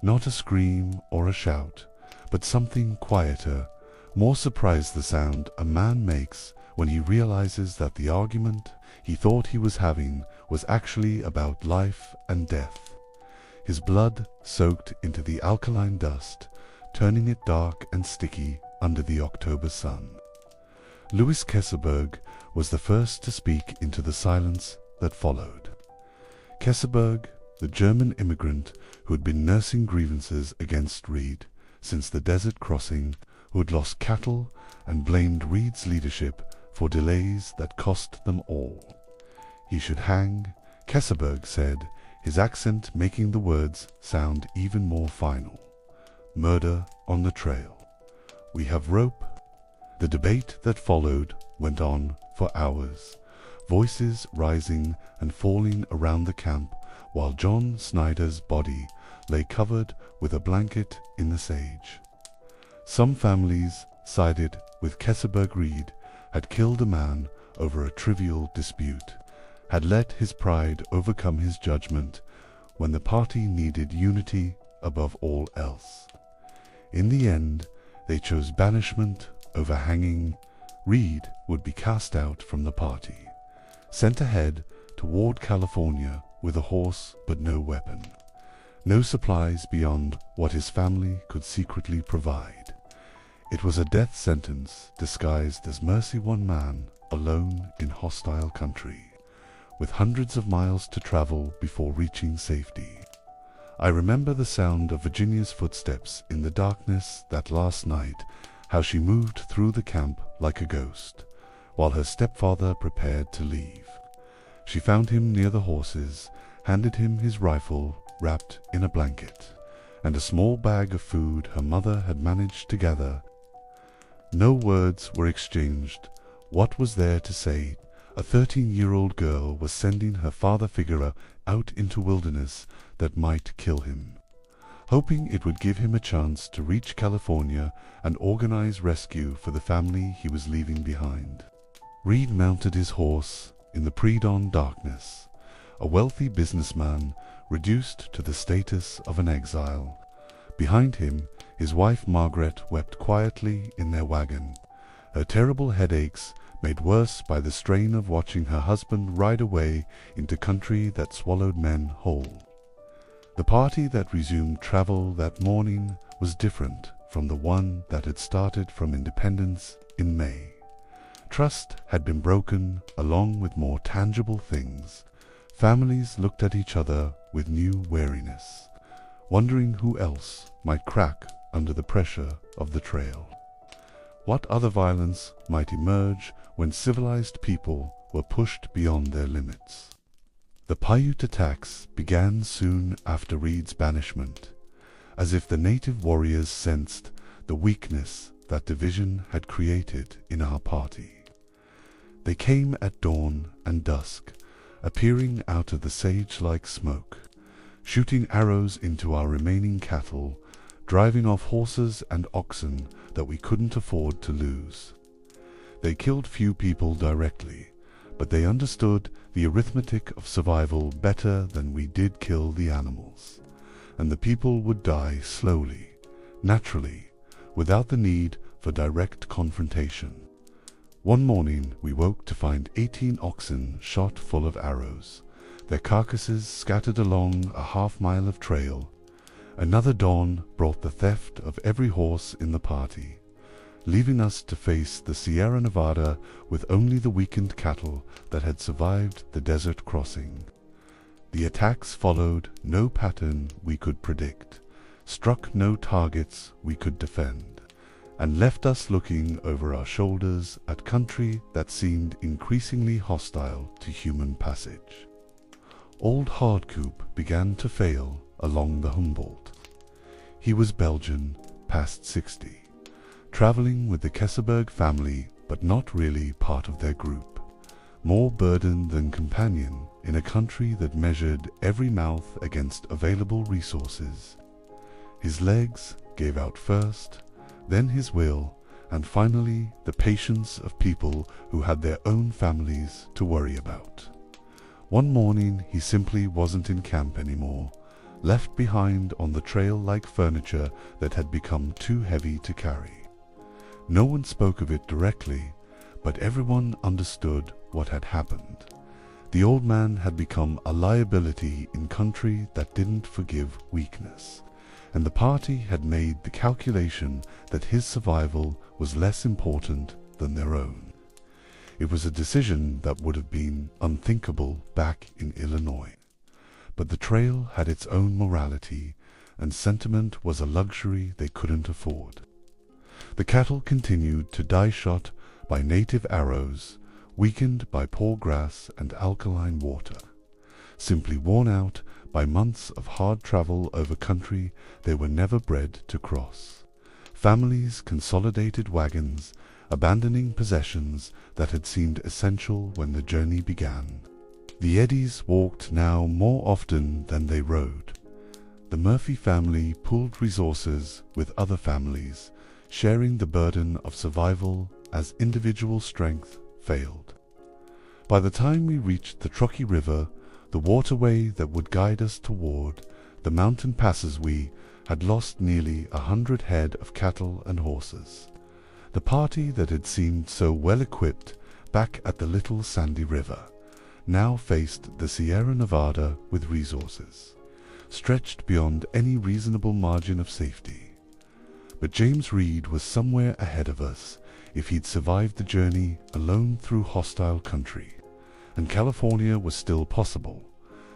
Not a scream or a shout, but something quieter, more surprised, the sound a man makes when he realizes that the argument he thought he was having was actually about life and death. His blood soaked into the alkaline dust, turning it dark and sticky under the October sun. Louis Kesselberg was the first to speak into the silence that followed. Kesselberg, the German immigrant who had been nursing grievances against Reed since the desert crossing, who had lost cattle and blamed Reed's leadership for delays that cost them all. He should hang, Kesselberg said, his accent making the words sound even more final. Murder on the trail. We have rope. The debate that followed went on for hours, voices rising and falling around the camp while John Snyder's body lay covered with a blanket in the sage. Some families sided with Kesselberg. Reed had killed a man over a trivial dispute, had let his pride overcome his judgment when the party needed unity above all else. In the end, they chose banishment over hanging. Reed would be cast out from the party, sent ahead toward California with a horse but no weapon, no supplies beyond what his family could secretly provide. It was a death sentence disguised as mercy. One man, alone in hostile country, with hundreds of miles to travel before reaching safety. I remember the sound of Virginia's footsteps in the darkness that last night, how she moved through the camp like a ghost, while her stepfather prepared to leave. She found him near the horses, handed him his rifle wrapped in a blanket, and a small bag of food her mother had managed to gather. No words were exchanged. What was there to say? A 13-year-old girl was sending her father figure out into wilderness that might kill him, hoping it would give him a chance to reach California and organize rescue for the family he was leaving behind. Reed mounted his horse in the pre-dawn darkness, a wealthy businessman reduced to the status of an exile. Behind him, his wife Margaret wept quietly in their wagon, her terrible headaches made worse by the strain of watching her husband ride away into country that swallowed men whole. The party that resumed travel that morning was different from the one that had started from independence in May. Trust had been broken along with more tangible things. Families looked at each other with new wariness, wondering who else might crack under the pressure of the trail. What other violence might emerge when civilized people were pushed beyond their limits? The Paiute attacks began soon after Reed's banishment, as if the native warriors sensed the weakness that division had created in our party. They came at dawn and dusk, appearing out of the sage-like smoke, shooting arrows into our remaining cattle, driving off horses and oxen that we couldn't afford to lose. They killed few people directly, but they understood the arithmetic of survival better than we did kill the animals, and the people would die slowly, naturally, without the need for direct confrontation. One morning we woke to find 18 oxen shot full of arrows, their carcasses scattered along a half-mile of trail. Another dawn brought the theft of every horse in the party, leaving us to face the Sierra Nevada with only the weakened cattle that had survived the desert crossing. The attacks followed no pattern we could predict, struck no targets we could defend, and left us looking over our shoulders at country that seemed increasingly hostile to human passage. Old Hardcoop began to fail along the Humboldt. He was Belgian, past 60, traveling with the Kesselberg family but not really part of their group, more burden than companion in a country that measured every mouth against available resources. His legs gave out first, then his will, and finally the patience of people who had their own families to worry about. One morning he simply wasn't in camp anymore, left behind on the trail like furniture that had become too heavy to carry. No one spoke of it directly, but everyone understood what had happened. The old man had become a liability in country that didn't forgive weakness, and the party had made the calculation that his survival was less important than their own. It was a decision that would have been unthinkable back in Illinois. But the trail had its own morality, and sentiment was a luxury they couldn't afford. The cattle continued to die shot by native arrows, weakened by poor grass and alkaline water, simply worn out by months of hard travel over country they were never bred to cross. Families consolidated wagons, abandoning possessions that had seemed essential when the journey began. The Eddies walked now more often than they rode. The Murphy family pooled resources with other families, sharing the burden of survival as individual strength failed. By the time we reached the Truckee River, the waterway that would guide us toward the mountain passes, we had lost nearly 100 head of cattle and horses. The party that had seemed so well equipped back at the little sandy river now faced the Sierra Nevada with resources, stretched beyond any reasonable margin of safety. But James Reed was somewhere ahead of us if he'd survived the journey alone through hostile country, and California was still possible,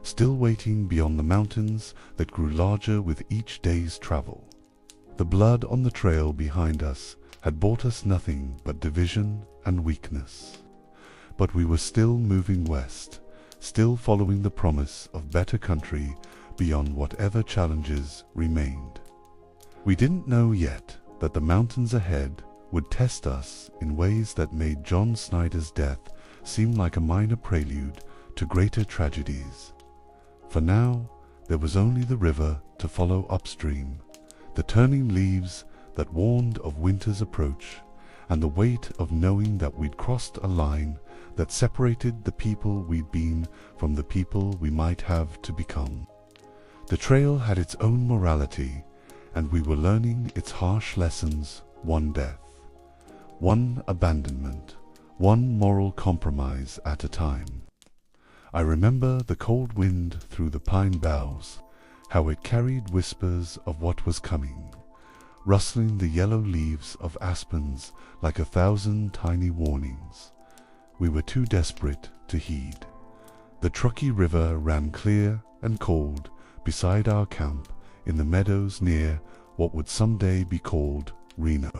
still waiting beyond the mountains that grew larger with each day's travel. The blood on the trail behind us had brought us nothing but division and weakness. But we were still moving west, still following the promise of better country beyond whatever challenges remained. We didn't know yet that the mountains ahead would test us in ways that made John Snyder's death seem like a minor prelude to greater tragedies. For now, there was only the river to follow upstream, the turning leaves that warned of winter's approach, and the weight of knowing that we'd crossed a line that separated the people we'd been from the people we might have to become. The trail had its own morality, and we were learning its harsh lessons, one death, one abandonment, one moral compromise at a time. I remember the cold wind through the pine boughs, how it carried whispers of what was coming, rustling the yellow leaves of aspens like 1,000 tiny warnings. We were too desperate to heed. The Truckee River ran clear and cold beside our camp in the meadows near what would someday be called Reno.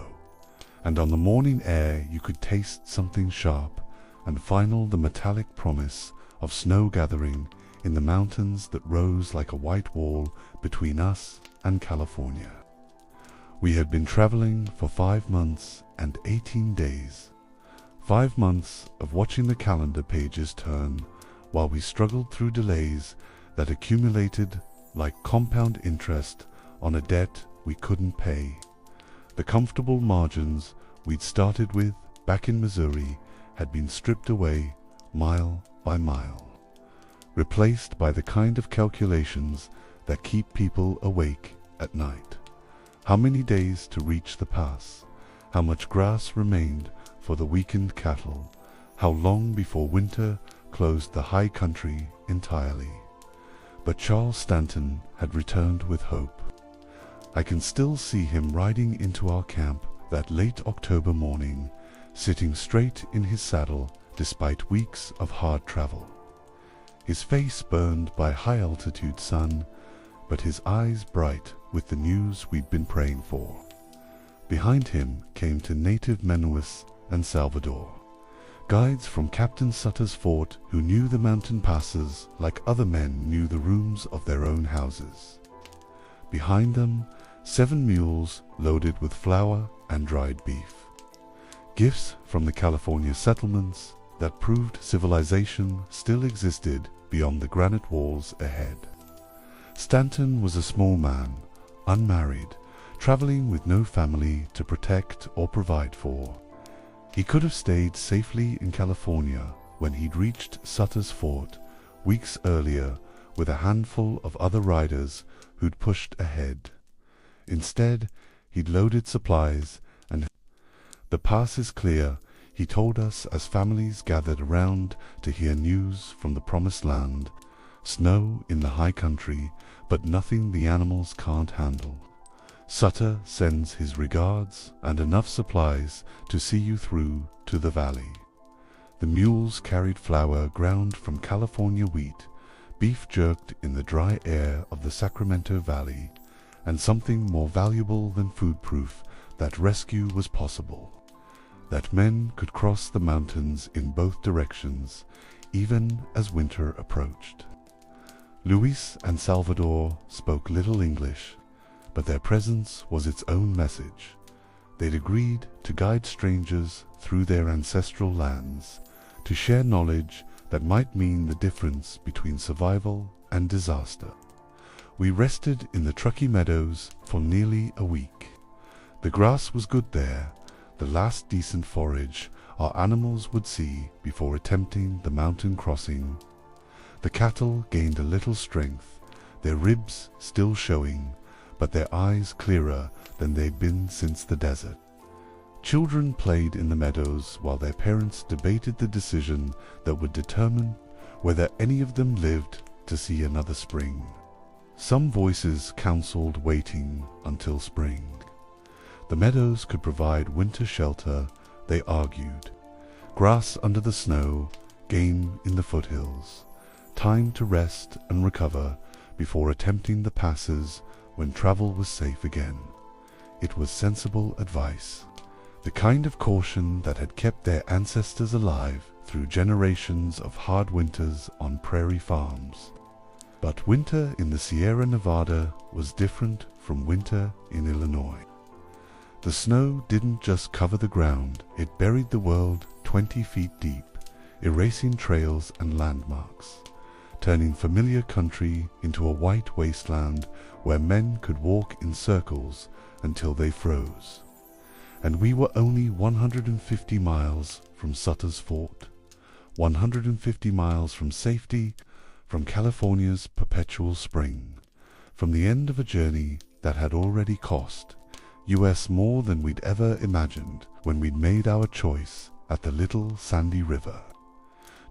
And on the morning air you could taste something sharp and final, the metallic promise of snow gathering in the mountains that rose like a white wall between us and California. We had been traveling for 5 months and 18 days. 5 months of watching the calendar pages turn while we struggled through delays that accumulated like compound interest on a debt we couldn't pay. The comfortable margins we'd started with back in Missouri had been stripped away mile by mile, replaced by the kind of calculations that keep people awake at night. How many days to reach the pass? How much grass remained for the weakened cattle? How long before winter closed the high country entirely? But Charles Stanton had returned with hope. I can still see him riding into our camp that late October morning, sitting straight in his saddle despite weeks of hard travel. His face burned by high-altitude sun, but his eyes bright with the news we'd been praying for. Behind him came to native Menuas and Salvador, guides from Captain Sutter's fort who knew the mountain passes like other men knew the rooms of their own houses. Behind them, 7 mules loaded with flour and dried beef, gifts from the California settlements that proved civilization still existed beyond the granite walls ahead. Stanton was a small man, unmarried, traveling with no family to protect or provide for. He could have stayed safely in California when he'd reached Sutter's fort weeks earlier with a handful of other riders who'd pushed ahead. Instead, he'd loaded supplies, and the pass is clear, he told us as families gathered around to hear news from the promised land. Snow in the high country, but nothing the animals can't handle. Sutter sends his regards and enough supplies to see you through to the valley. The mules carried flour ground from California wheat, beef jerked in the dry air of the Sacramento Valley, and something more valuable than food proof that rescue was possible, that men could cross the mountains in both directions, even as winter approached. Luis and Salvador spoke little English, but their presence was its own message. They'd agreed to guide strangers through their ancestral lands, to share knowledge that might mean the difference between survival and disaster. We rested in the Truckee meadows for nearly a week. The grass was good there, the last decent forage our animals would see before attempting the mountain crossing. The cattle gained a little strength, their ribs still showing, but their eyes clearer than they'd been since the desert. Children played in the meadows while their parents debated the decision that would determine whether any of them lived to see another spring. Some voices counseled waiting until spring. The meadows could provide winter shelter, they argued. Grass under the snow, game in the foothills. Time to rest and recover before attempting the passes when travel was safe again. It was sensible advice, the kind of caution that had kept their ancestors alive through generations of hard winters on prairie farms. But winter in the Sierra Nevada was different from winter in Illinois. The snow didn't just cover the ground, it buried the world 20 feet deep, erasing trails and landmarks, turning familiar country into a white wasteland where men could walk in circles until they froze. And we were only 150 miles from Sutter's Fort, 150 miles from safety, from California's perpetual spring, from the end of a journey that had already cost US more than we'd ever imagined when we'd made our choice at the Little Sandy River.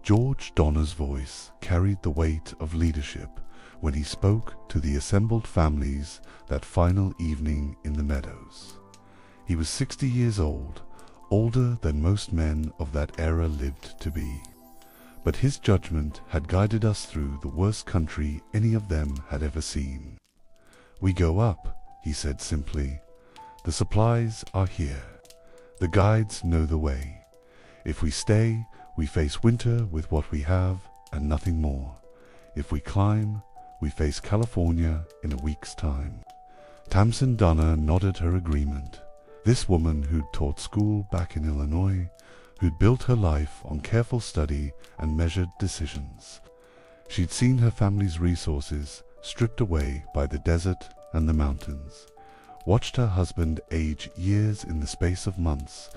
George Donner's voice carried the weight of leadership when he spoke to the assembled families that final evening in the meadows. He was 60 years old, older than most men of that era lived to be. But his judgment had guided us through the worst country any of them had ever seen. "We go up," he said simply. "The supplies are here. The guides know the way. If we stay, we face winter with what we have and nothing more. If we climb, we face California in a week's time." Tamsin Donner nodded her agreement. This woman who'd taught school back in Illinois, who'd built her life on careful study and measured decisions. She'd seen her family's resources stripped away by the desert and the mountains, watched her husband age years in the space of months,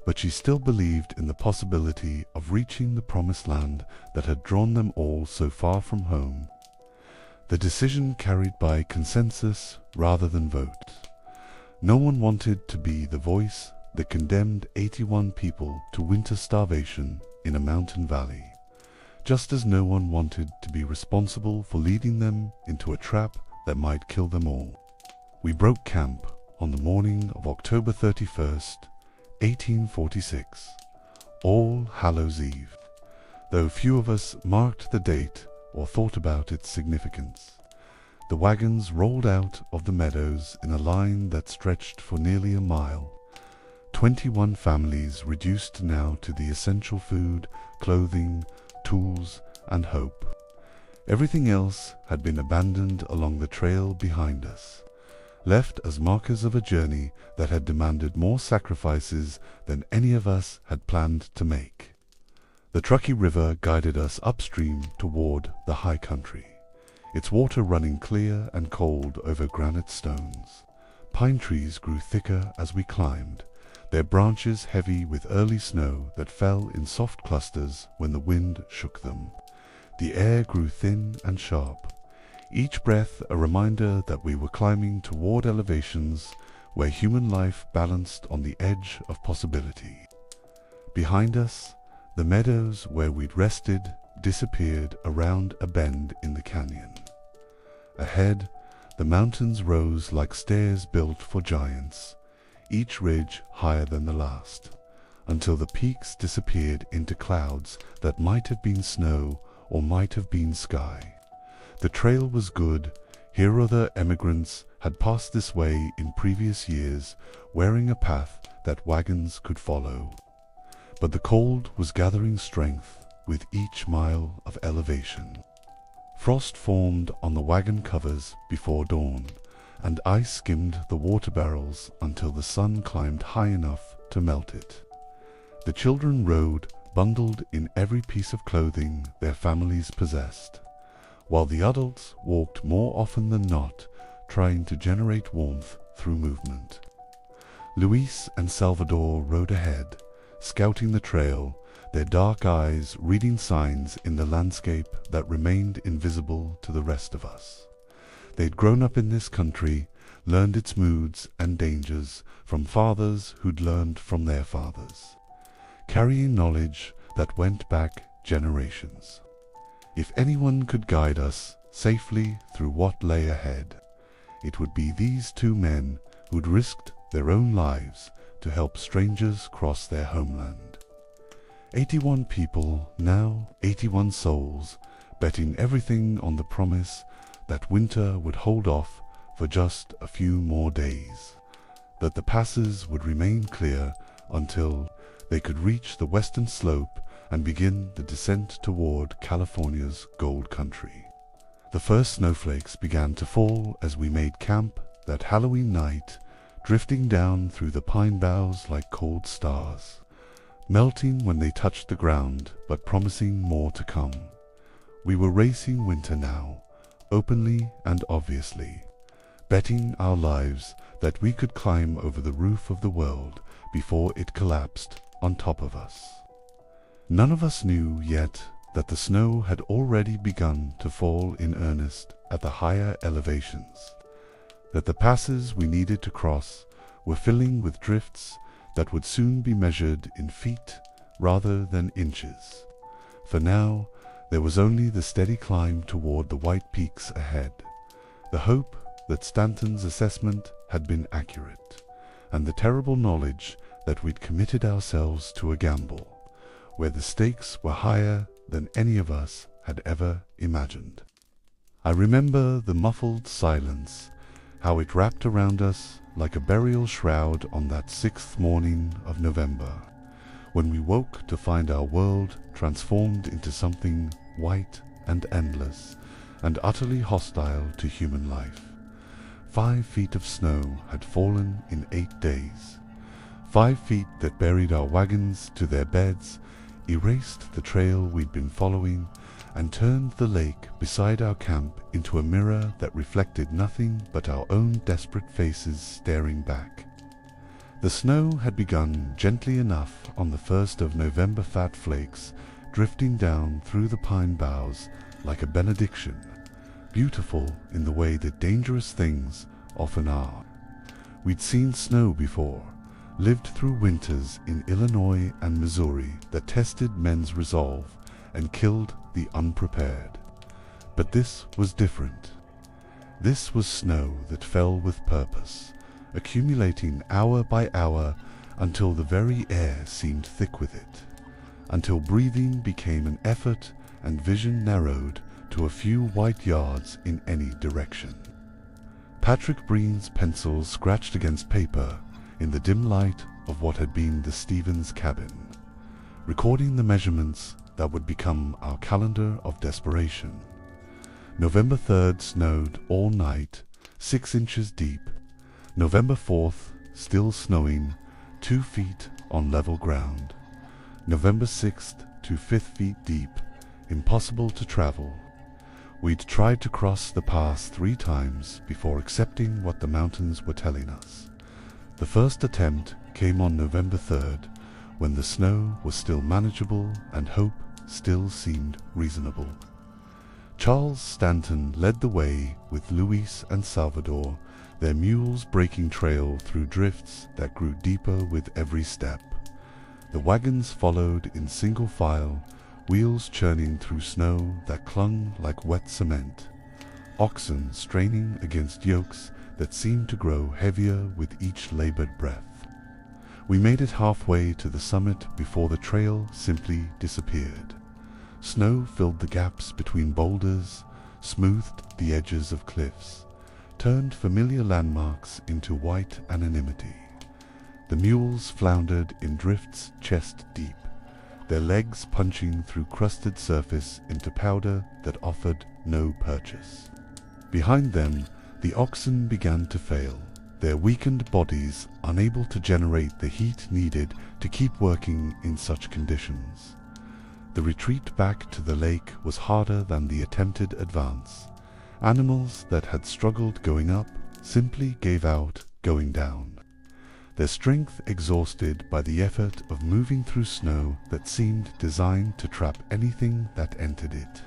but she still believed in the possibility of reaching the promised land that had drawn them all so far from home. The decision carried by consensus rather than vote. No one wanted to be the voice that condemned 81 people to winter starvation in a mountain valley, just as no one wanted to be responsible for leading them into a trap that might kill them all. We broke camp on the morning of October 31st, 1846, All Hallows Eve, though few of us marked the date or thought about its significance. The wagons rolled out of the meadows in a line that stretched for nearly a mile. 21 families reduced now to the essential food, clothing, tools, and hope. Everything else had been abandoned along the trail behind us, left as markers of a journey that had demanded more sacrifices than any of us had planned to make. The Truckee River guided us upstream toward the high country, its water running clear and cold over granite stones. Pine trees grew thicker as we climbed, their branches heavy with early snow that fell in soft clusters when the wind shook them. The air grew thin and sharp, each breath a reminder that we were climbing toward elevations where human life balanced on the edge of possibility. Behind us, the meadows where we'd rested disappeared around a bend in the canyon. Ahead, the mountains rose like stairs built for giants, each ridge higher than the last, until the peaks disappeared into clouds that might have been snow or might have been sky. The trail was good. Here other emigrants had passed this way in previous years, wearing a path that wagons could follow. But the cold was gathering strength with each mile of elevation. Frost formed on the wagon covers before dawn, and ice skimmed the water barrels until the sun climbed high enough to melt it. The children rode, bundled in every piece of clothing their families possessed, while the adults walked more often than not, trying to generate warmth through movement. Luis and Salvador rode ahead, scouting the trail, their dark eyes reading signs in the landscape that remained invisible to the rest of us. They'd grown up in this country, learned its moods and dangers from fathers who'd learned from their fathers, carrying knowledge that went back generations. If anyone could guide us safely through what lay ahead, it would be these two men who'd risked their own lives to help strangers cross their homeland. 81 people, now 81 souls, betting everything on the promise that winter would hold off for just a few more days, that the passes would remain clear until they could reach the western slope and begin the descent toward California's gold country. The first snowflakes began to fall as we made camp that Halloween night, drifting down through the pine boughs like cold stars, melting when they touched the ground, but promising more to come. We were racing winter now, openly and obviously, betting our lives that we could climb over the roof of the world before it collapsed on top of us. None of us knew yet that the snow had already begun to fall in earnest at the higher elevations, that the passes we needed to cross were filling with drifts that would soon be measured in feet rather than inches. For now, there was only the steady climb toward the white peaks ahead, the hope that Stanton's assessment had been accurate, and the terrible knowledge that we'd committed ourselves to a gamble, where the stakes were higher than any of us had ever imagined. I remember the muffled silence, how it wrapped around us like a burial shroud on that 6th morning of November, when we woke to find our world transformed into something white and endless and utterly hostile to human life. 5 feet of snow had fallen in 8 days. 5 feet that buried our wagons to their beds, erased the trail we'd been following, and turned the lake beside our camp into a mirror that reflected nothing but our own desperate faces staring back. The snow had begun gently enough on the 1st of November, fat flakes drifting down through the pine boughs like a benediction, beautiful in the way that dangerous things often are. We'd seen snow before, lived through winters in Illinois and Missouri that tested men's resolve and killed the unprepared. But this was different. This was snow that fell with purpose, accumulating hour by hour until the very air seemed thick with it, until breathing became an effort and vision narrowed to a few white yards in any direction. Patrick Breen's pencils scratched against paper in the dim light of what had been the Stevens cabin, recording the measurements that would become our calendar of desperation. November 3rd snowed all night, 6 inches deep. November 4th, still snowing, 2 feet on level ground. November 6th to 5 feet deep, impossible to travel. We'd tried to cross the pass 3 times before accepting what the mountains were telling us. The first attempt came on November 3rd, when the snow was still manageable and hope still seemed reasonable. Charles Stanton led the way with Luis and Salvador, their mules breaking trail through drifts that grew deeper with every step. The wagons followed in single file, wheels churning through snow that clung like wet cement, oxen straining against yokes that seemed to grow heavier with each labored breath. We made it halfway to the summit before the trail simply disappeared. Snow filled the gaps between boulders, smoothed the edges of cliffs, turned familiar landmarks into white anonymity. The mules floundered in drifts chest deep, their legs punching through crusted surface into powder that offered no purchase. Behind them, the oxen began to fail, their weakened bodies unable to generate the heat needed to keep working in such conditions. The retreat back to the lake was harder than the attempted advance. Animals that had struggled going up simply gave out going down, their strength exhausted by the effort of moving through snow that seemed designed to trap anything that entered it.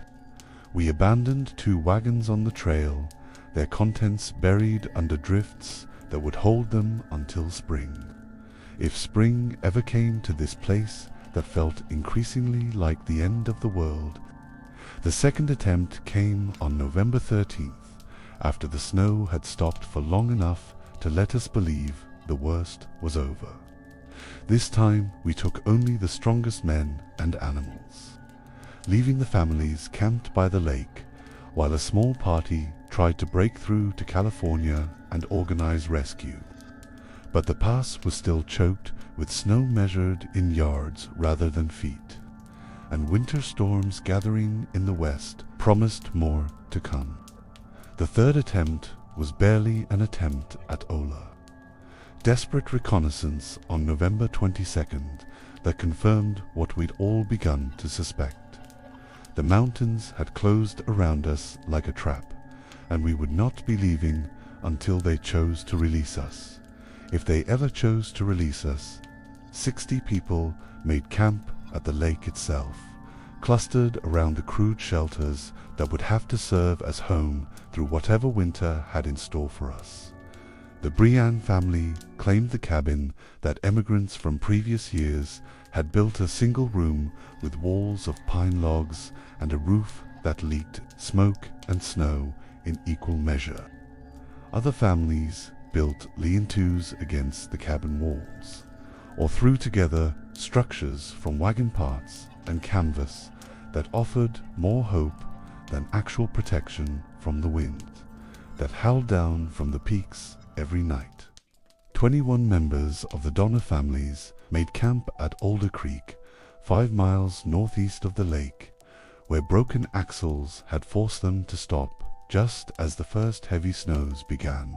We abandoned 2 wagons on the trail, their contents buried under drifts that would hold them until spring. If spring ever came to this place that felt increasingly like the end of the world, The second attempt came on November 13th, after the snow had stopped for long enough to let us believe the worst was over. This time we took only the strongest men and animals, leaving the families camped by the lake, while a small party tried to break through to California and organize rescue. But the pass was still choked with snow measured in yards rather than feet, and winter storms gathering in the west promised more to come. The third attempt was barely an attempt at Ola. Desperate reconnaissance on November 22nd that confirmed what we'd all begun to suspect. The mountains had closed around us like a trap, and we would not be leaving until they chose to release us. If they ever chose to release us, 60 people made camp at the lake itself, clustered around the crude shelters that would have to serve as home through whatever winter had in store for us. The Briand family claimed the cabin that emigrants from previous years had built, a single room with walls of pine logs and a roof that leaked smoke and snow in equal measure. Other families built lean-tos against the cabin walls, or threw together structures from wagon parts and canvas that offered more hope than actual protection from the wind that howled down from the peaks every night. 21 members of the Donner families made camp at Alder Creek, 5 miles northeast of the lake, where broken axles had forced them to stop just as the first heavy snows began.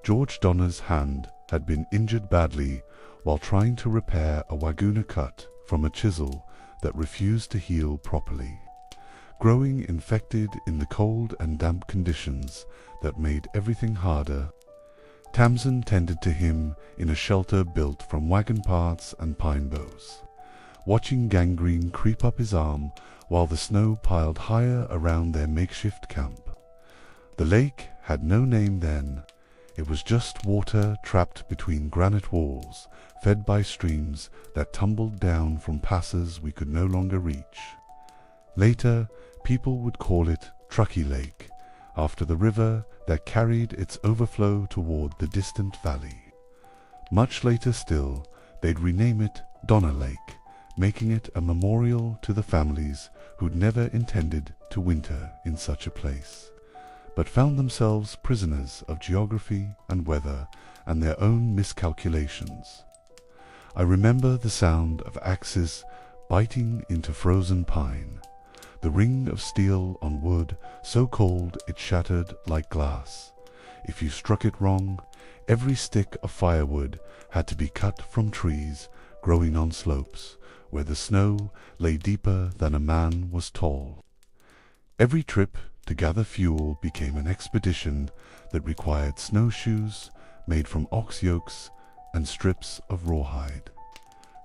George Donner's hand had been injured badly while trying to repair a waguna cut from a chisel that refused to heal properly, growing infected in the cold and damp conditions that made everything harder. Tamsin tended to him in a shelter built from wagon parts and pine boughs, watching gangrene creep up his arm while the snow piled higher around their makeshift camp. The lake had no name then. It was just water trapped between granite walls, fed by streams that tumbled down from passes we could no longer reach. Later, people would call it Truckee Lake, after the river that carried its overflow toward the distant valley. Much later still, they'd rename it Donner Lake, making it a memorial to the families who'd never intended to winter in such a place, but found themselves prisoners of geography and weather and their own miscalculations. I remember the sound of axes biting into frozen pine, the ring of steel on wood so cold it shattered like glass. If you struck it wrong, every stick of firewood had to be cut from trees growing on slopes, where the snow lay deeper than a man was tall. Every trip to gather fuel became an expedition that required snowshoes made from ox yokes and strips of rawhide.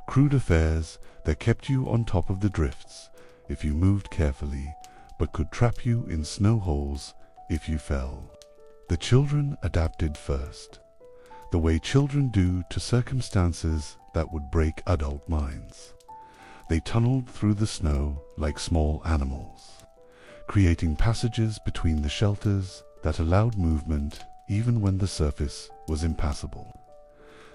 Crude affairs that kept you on top of the drifts if you moved carefully, but could trap you in snow holes if you fell. The children adapted first, the way children do to circumstances that would break adult minds. They tunneled through the snow like small animals, creating passages between the shelters that allowed movement even when the surface was impassable.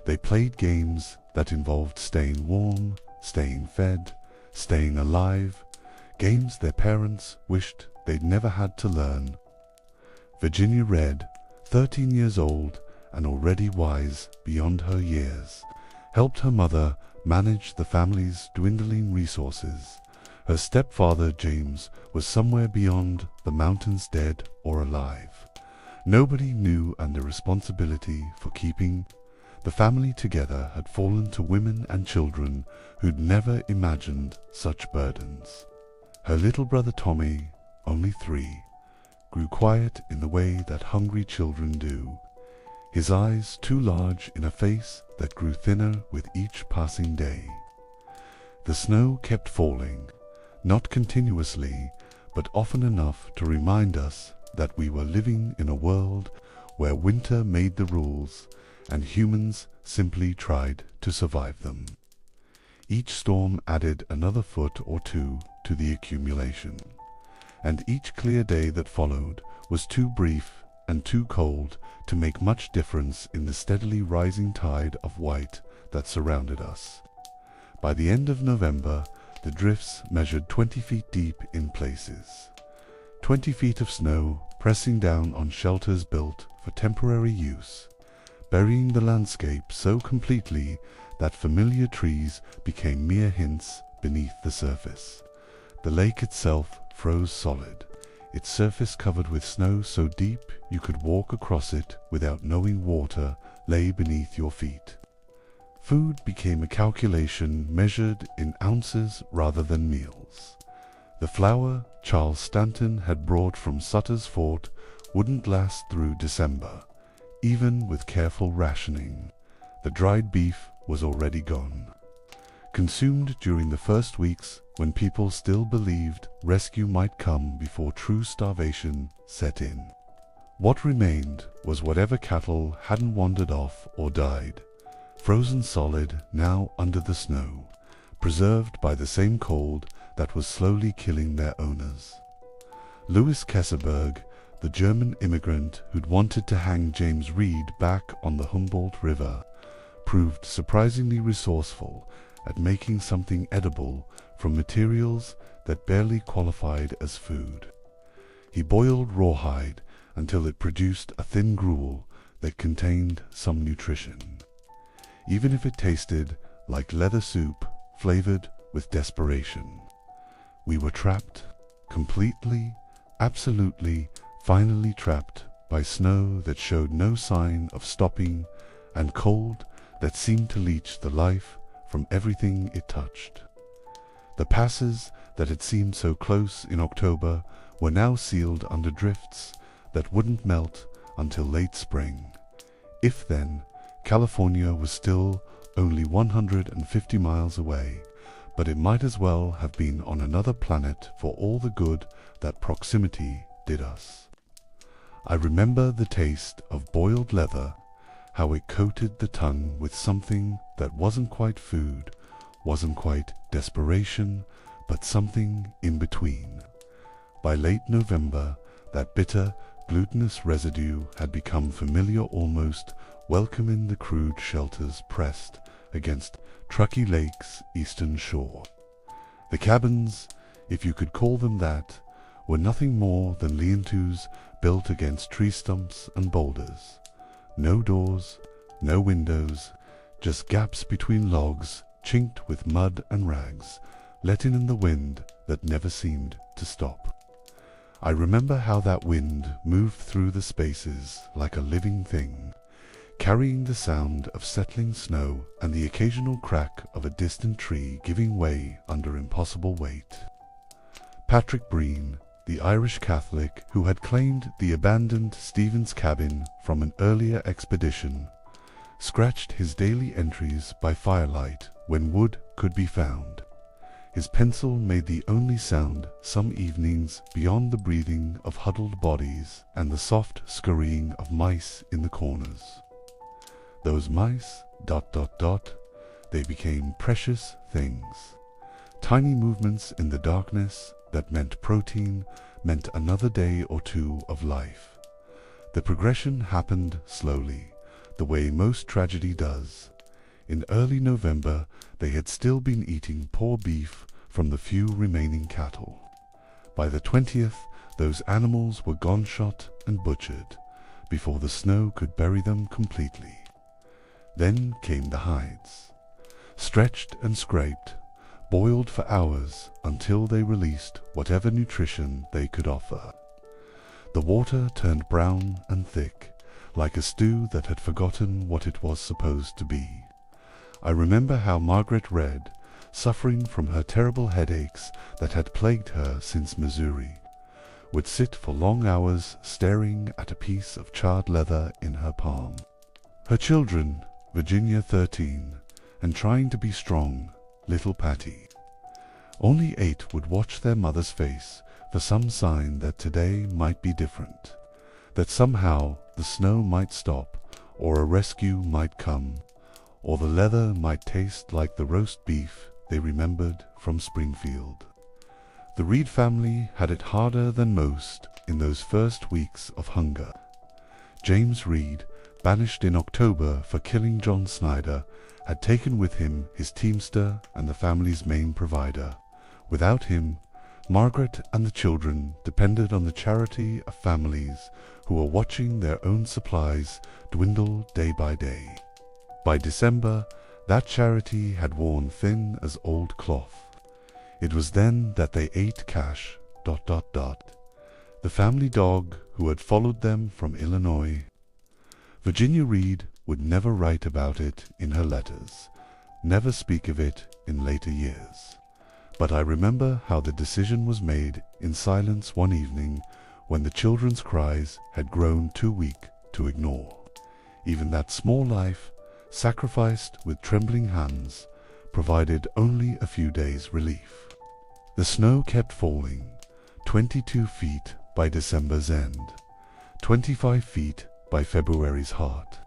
They played games that involved staying warm, staying fed, staying alive, games their parents wished they'd never had to learn. Virginia Red, 13 years old and already wise beyond her years, helped her mother manage the family's dwindling resources. Her stepfather, James, was somewhere beyond the mountains, dead or alive. Nobody knew, and the responsibility for keeping the family together had fallen to women and children who'd never imagined such burdens. Her little brother Tommy, only 3, grew quiet in the way that hungry children do, his eyes too large in a face that grew thinner with each passing day. The snow kept falling, not continuously, but often enough to remind us that we were living in a world where winter made the rules and humans simply tried to survive them. Each storm added another foot or two to the accumulation. and each clear day that followed was too brief and too cold to make much difference in the steadily rising tide of white that surrounded us. By the end of November, the drifts measured 20 feet deep in places. 20 feet of snow pressing down on shelters built for temporary use, burying the landscape so completely that familiar trees became mere hints beneath the surface. The lake itself froze solid, its surface covered with snow so deep you could walk across it without knowing water lay beneath your feet. Food became a calculation measured in ounces rather than meals. The flour Charles Stanton had brought from Sutter's Fort wouldn't last through December, even with careful rationing. The dried beef was already gone. Consumed during the first weeks when people still believed rescue might come before true starvation set in. What remained was whatever cattle hadn't wandered off or died, frozen solid now under the snow, preserved by the same cold that was slowly killing their owners. Louis Kesselberg, the German immigrant who'd wanted to hang James Reed back on the Humboldt River, proved surprisingly resourceful at making something edible from materials that barely qualified as food. He boiled rawhide until it produced a thin gruel that contained some nutrition, even if it tasted like leather soup flavored with desperation. We were trapped, completely, absolutely, finally trapped by snow that showed no sign of stopping and cold that seemed to leach the life from everything it touched. The passes that had seemed so close in October were now sealed under drifts that wouldn't melt until late spring. If then, California was still only 150 miles away, but it might as well have been on another planet for all the good that proximity did us. I remember the taste of boiled leather, how it coated the tongue with something that wasn't quite food, wasn't quite desperation, but something in between. By late November, that bitter, glutinous residue had become familiar, almost welcome in the crude shelters pressed against Truckee Lake's eastern shore. The cabins, if you could call them that, were nothing more than lean-tos built against tree stumps and boulders. No doors, no windows, just gaps between logs chinked with mud and rags, letting in the wind that never seemed to stop. I remember how that wind moved through the spaces like a living thing, carrying the sound of settling snow and the occasional crack of a distant tree giving way under impossible weight. Patrick Breen, the Irish Catholic who had claimed the abandoned Stevens cabin from an earlier expedition, scratched his daily entries by firelight when wood could be found. His pencil made the only sound some evenings beyond the breathing of huddled bodies and the soft scurrying of mice in the corners. Those mice, ... they became precious things. Tiny movements in the darkness that meant protein, meant another day or two of life. The progression happened slowly, the way most tragedy does. In early November, they had still been eating poor beef from the few remaining cattle. By the 20th, those animals were gone, shot and butchered, before the snow could bury them completely. Then came the hides, stretched and scraped, boiled for hours until they released whatever nutrition they could offer. The water turned brown and thick, like a stew that had forgotten what it was supposed to be. I remember how Margaret Red, suffering from her terrible headaches that had plagued her since Missouri, would sit for long hours staring at a piece of charred leather in her palm. Her children, Virginia 13, and trying to be strong, little Patty. Only 8 would watch their mother's face for some sign that today might be different, that somehow the snow might stop, or a rescue might come, or the leather might taste like the roast beef they remembered from Springfield. The Reed family had it harder than most in those first weeks of hunger. James Reed, banished in October for killing John Snyder, had taken with him his teamster and the family's main provider. Without him, Margaret and the children depended on the charity of families who were watching their own supplies dwindle day by day. By December, that charity had worn thin as old cloth. It was then that they ate Cash... the family dog who had followed them from Illinois. Virginia Reed would never write about it in her letters, never speak of it in later years. But I remember how the decision was made in silence one evening when the children's cries had grown too weak to ignore. Even that small life, sacrificed with trembling hands, provided only a few days' relief. The snow kept falling, 22 feet by December's end, 25 feet by February's heart.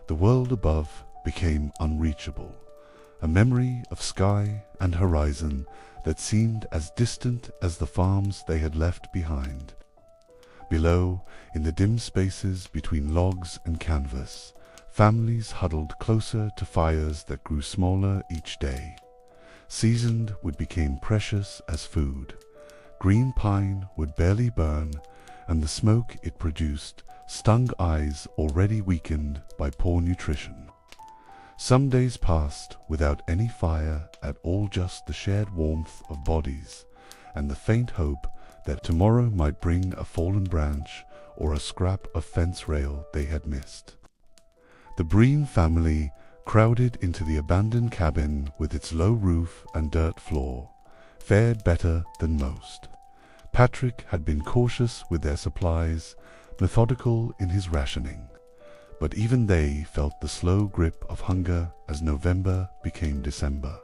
The world above became unreachable, a memory of sky and horizon that seemed as distant as the farms they had left behind. Below, in the dim spaces between logs and canvas, families huddled closer to fires that grew smaller each day. Seasoned wood became precious as food. Green pine would barely burn, and the smoke it produced stung eyes already weakened by poor nutrition. Some days passed without any fire at all, just the shared warmth of bodies and the faint hope that tomorrow might bring a fallen branch or a scrap of fence rail they had missed. The Breen family crowded into the abandoned cabin with its low roof and dirt floor, fared better than most. Patrick had been cautious with their supplies, methodical in his rationing. But even they felt the slow grip of hunger as November became December.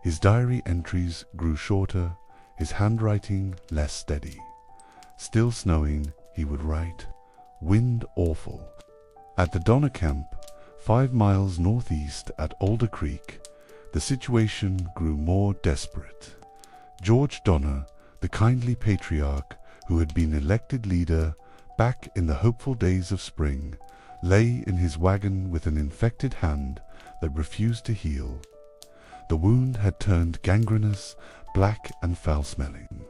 His diary entries grew shorter, his handwriting less steady. Still snowing, he would write, "Wind awful." At the Donner Camp, 5 miles northeast at Alder Creek, the situation grew more desperate. George Donner, the kindly patriarch who had been elected leader back in the hopeful days of spring, lay in his wagon with an infected hand that refused to heal. The wound had turned gangrenous, black and foul-smelling,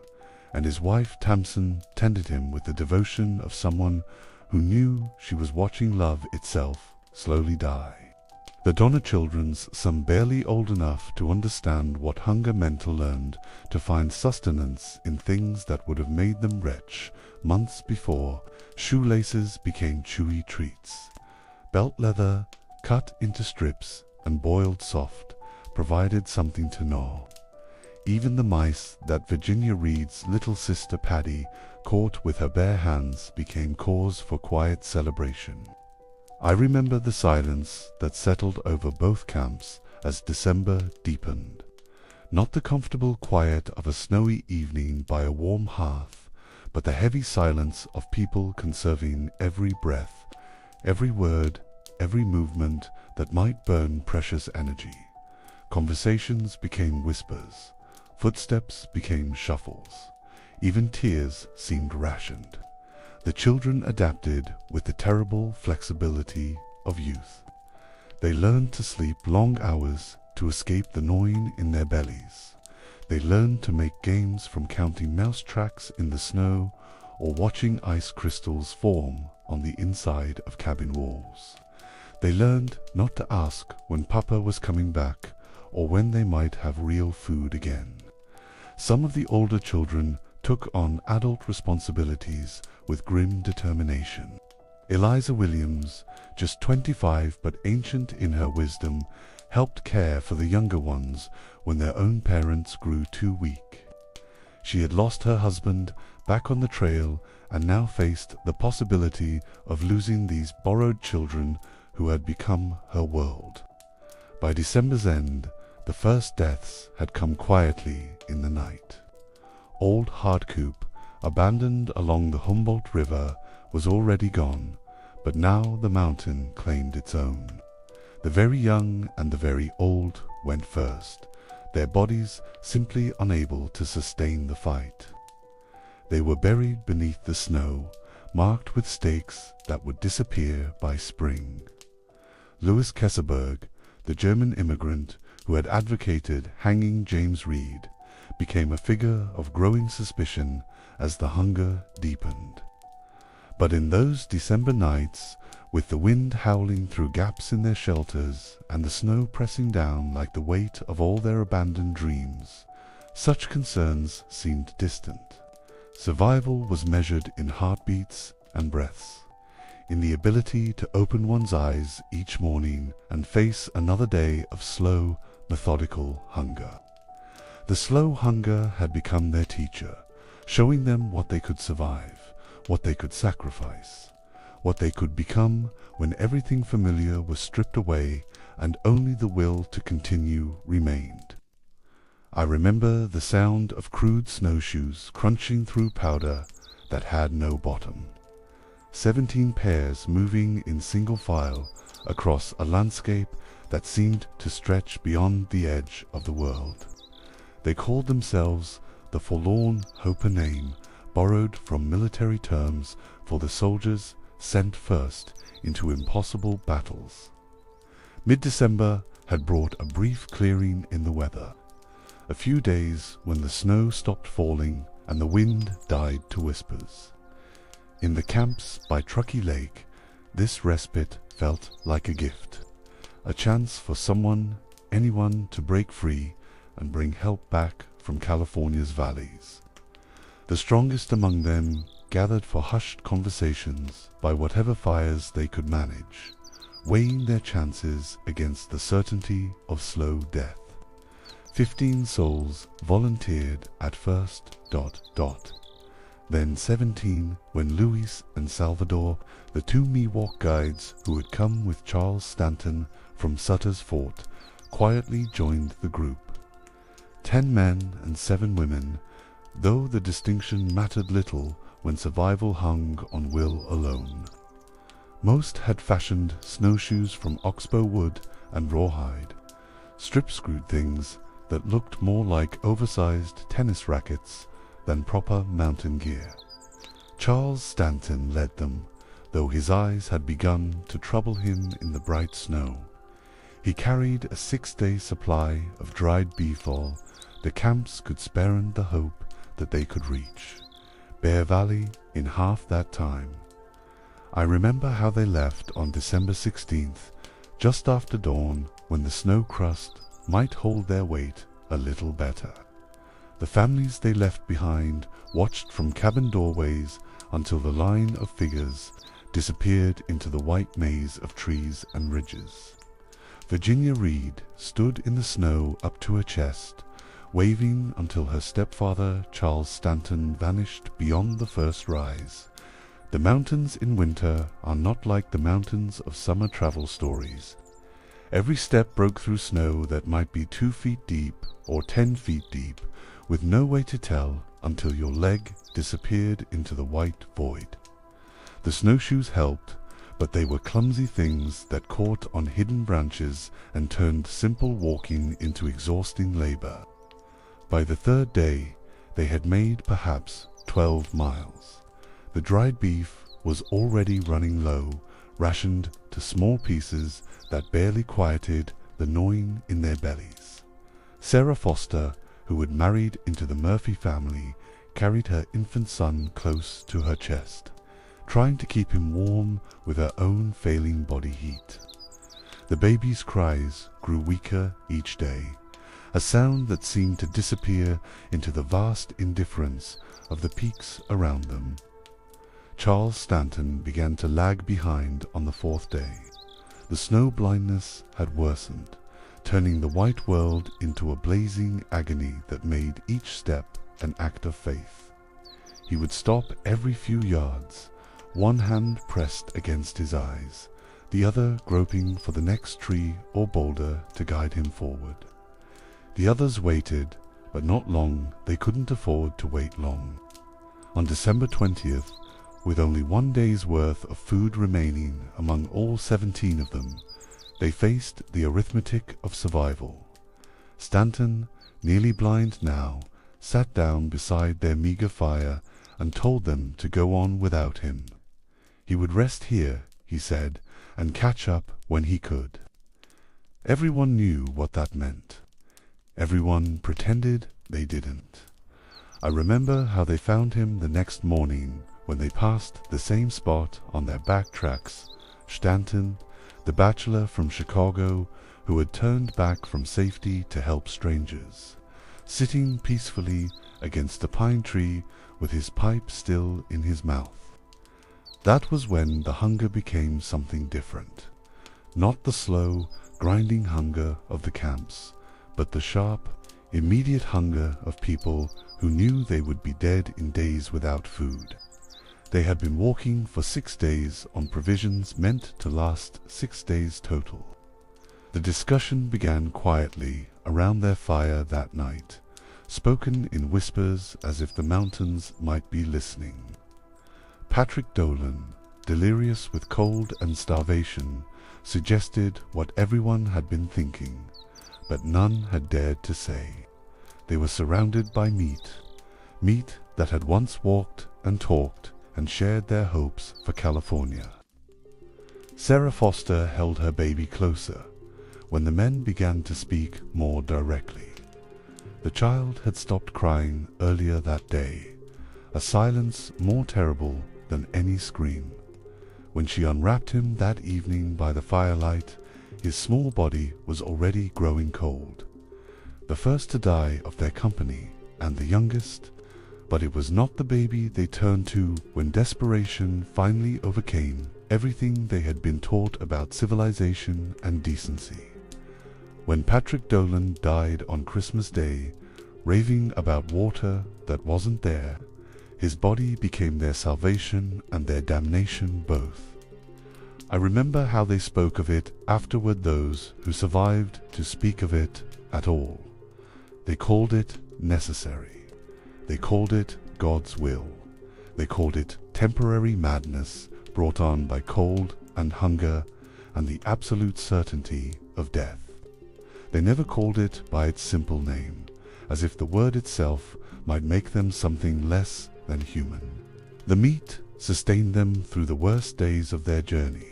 and his wife Tamsin tended him with the devotion of someone who knew she was watching love itself slowly die. The Donner children's, some barely old enough to understand what hunger meant, learned to find sustenance in things that would have made them wretch months before. Shoelaces became chewy treats. Belt leather, cut into strips and boiled soft, provided something to gnaw. Even the mice that Virginia Reed's little sister Patty caught with her bare hands became cause for quiet celebration. I remember the silence that settled over both camps as December deepened. Not the comfortable quiet of a snowy evening by a warm hearth, but the heavy silence of people conserving every breath, every word, every movement that might burn precious energy. Conversations became whispers, footsteps became shuffles, even tears seemed rationed. The children adapted with the terrible flexibility of youth. They learned to sleep long hours to escape the gnawing in their bellies. They learned to make games from counting mouse tracks in the snow or watching ice crystals form on the inside of cabin walls. They learned not to ask when Papa was coming back or when they might have real food again. Some of the older children took on adult responsibilities with grim determination. Eliza Williams, just 25 but ancient in her wisdom, helped care for the younger ones when their own parents grew too weak. She had lost her husband back on the trail and now faced the possibility of losing these borrowed children who had become her world. By December's end, the first deaths had come quietly in the night. Old Hardcoop, abandoned along the Humboldt River, was already gone, but now the mountain claimed its own. The very young and the very old went first, their bodies simply unable to sustain the fight. They were buried beneath the snow, marked with stakes that would disappear by spring. Louis Kesselberg, the German immigrant who had advocated hanging James Reed, became a figure of growing suspicion as the hunger deepened. But in those December nights, with the wind howling through gaps in their shelters and the snow pressing down like the weight of all their abandoned dreams, such concerns seemed distant. Survival was measured in heartbeats and breaths, in the ability to open one's eyes each morning and face another day of slow, methodical hunger. The slow hunger had become their teacher, showing them what they could survive, what they could sacrifice, what they could become when everything familiar was stripped away and only the will to continue remained. I remember the sound of crude snowshoes crunching through powder that had no bottom. 17 pairs moving in single file across a landscape that seemed to stretch beyond the edge of the world. They called themselves the Forlorn Hope, a name borrowed from military terms for the soldiers sent first into impossible battles. Mid-December had brought a brief clearing in the weather, a few days when the snow stopped falling and the wind died to whispers. In the camps by Truckee Lake, this respite felt like a gift, a chance for anyone to break free and bring help back from California's valleys. The strongest among them gathered for hushed conversations by whatever fires they could manage, weighing their chances against the certainty of slow death. 15 souls volunteered at first, then 17 when Louis and Salvador, the 2 Miwok guides who had come with Charles Stanton from Sutter's Fort, quietly joined the group. 10 men and 7 women, though the distinction mattered little when survival hung on will alone. Most had fashioned snowshoes from oxbow wood and rawhide, strip-screwed things that looked more like oversized tennis rackets than proper mountain gear. Charles Stanton led them, though his eyes had begun to trouble him in the bright snow. He carried a 6-day supply of dried beef all the camps could spare and the hope that they could reach Bear Valley in half that time. I remember how they left on December 16th, just after dawn, when the snow crust might hold their weight a little better. The families they left behind watched from cabin doorways until the line of figures disappeared into the white maze of trees and ridges. Virginia Reed stood in the snow up to her chest, waving until her stepfather Charles Stanton vanished beyond the first rise. The mountains in winter are not like the mountains of summer travel stories. Every step broke through snow that might be 2 feet deep or 10 feet deep, with no way to tell until your leg disappeared into the white void. The snowshoes helped, but they were clumsy things that caught on hidden branches and turned simple walking into exhausting labor. By the 3rd day, they had made perhaps 12 miles. The dried beef was already running low, rationed to small pieces that barely quieted the gnawing in their bellies. Sarah Foster, who had married into the Murphy family, carried her infant son close to her chest, trying to keep him warm with her own failing body heat. The baby's cries grew weaker each day, a sound that seemed to disappear into the vast indifference of the peaks around them. Charles Stanton began to lag behind on the 4th day. The snow blindness had worsened, turning the white world into a blazing agony that made each step an act of faith. He would stop every few yards, one hand pressed against his eyes, the other groping for the next tree or boulder to guide him forward. The others waited, but not long. They couldn't afford to wait long. On December 20th, with only 1 day's worth of food remaining among all 17 of them, they faced the arithmetic of survival. Stanton nearly blind now, sat down beside their meager fire and told them to go on without him. He would rest here, he said, and catch up when he could. Everyone knew what that meant. Everyone pretended they didn't. I remember how they found him the next morning when they passed the same spot on their back tracks, Stanton, the bachelor from Chicago who had turned back from safety to help strangers, sitting peacefully against a pine tree with his pipe still in his mouth. That was when the hunger became something different. Not the slow, grinding hunger of the camps, but the sharp, immediate hunger of people who knew they would be dead in days without food. They had been walking for 6 days on provisions meant to last 6 days total. The discussion began quietly around their fire that night, spoken in whispers as if the mountains might be listening. Patrick Dolan, delirious with cold and starvation, suggested what everyone had been thinking, but none had dared to say. They were surrounded by meat that had once walked and talked and shared their hopes for California. Sarah Foster held her baby closer when the men began to speak more directly. The child had stopped crying earlier that day, a silence more terrible than any scream. When she unwrapped him that evening by the firelight, his small body was already growing cold. The first to die of their company, and the youngest, but it was not the baby they turned to when desperation finally overcame everything they had been taught about civilization and decency. When Patrick Dolan died on Christmas Day, raving about water that wasn't there, his body became their salvation and their damnation both. I remember how they spoke of it afterward, those who survived to speak of it at all. They called it necessary. They called it God's will. They called it temporary madness brought on by cold and hunger and the absolute certainty of death. They never called it by its simple name, as if the word itself might make them something less than human. The meat sustained them through the worst days of their journey,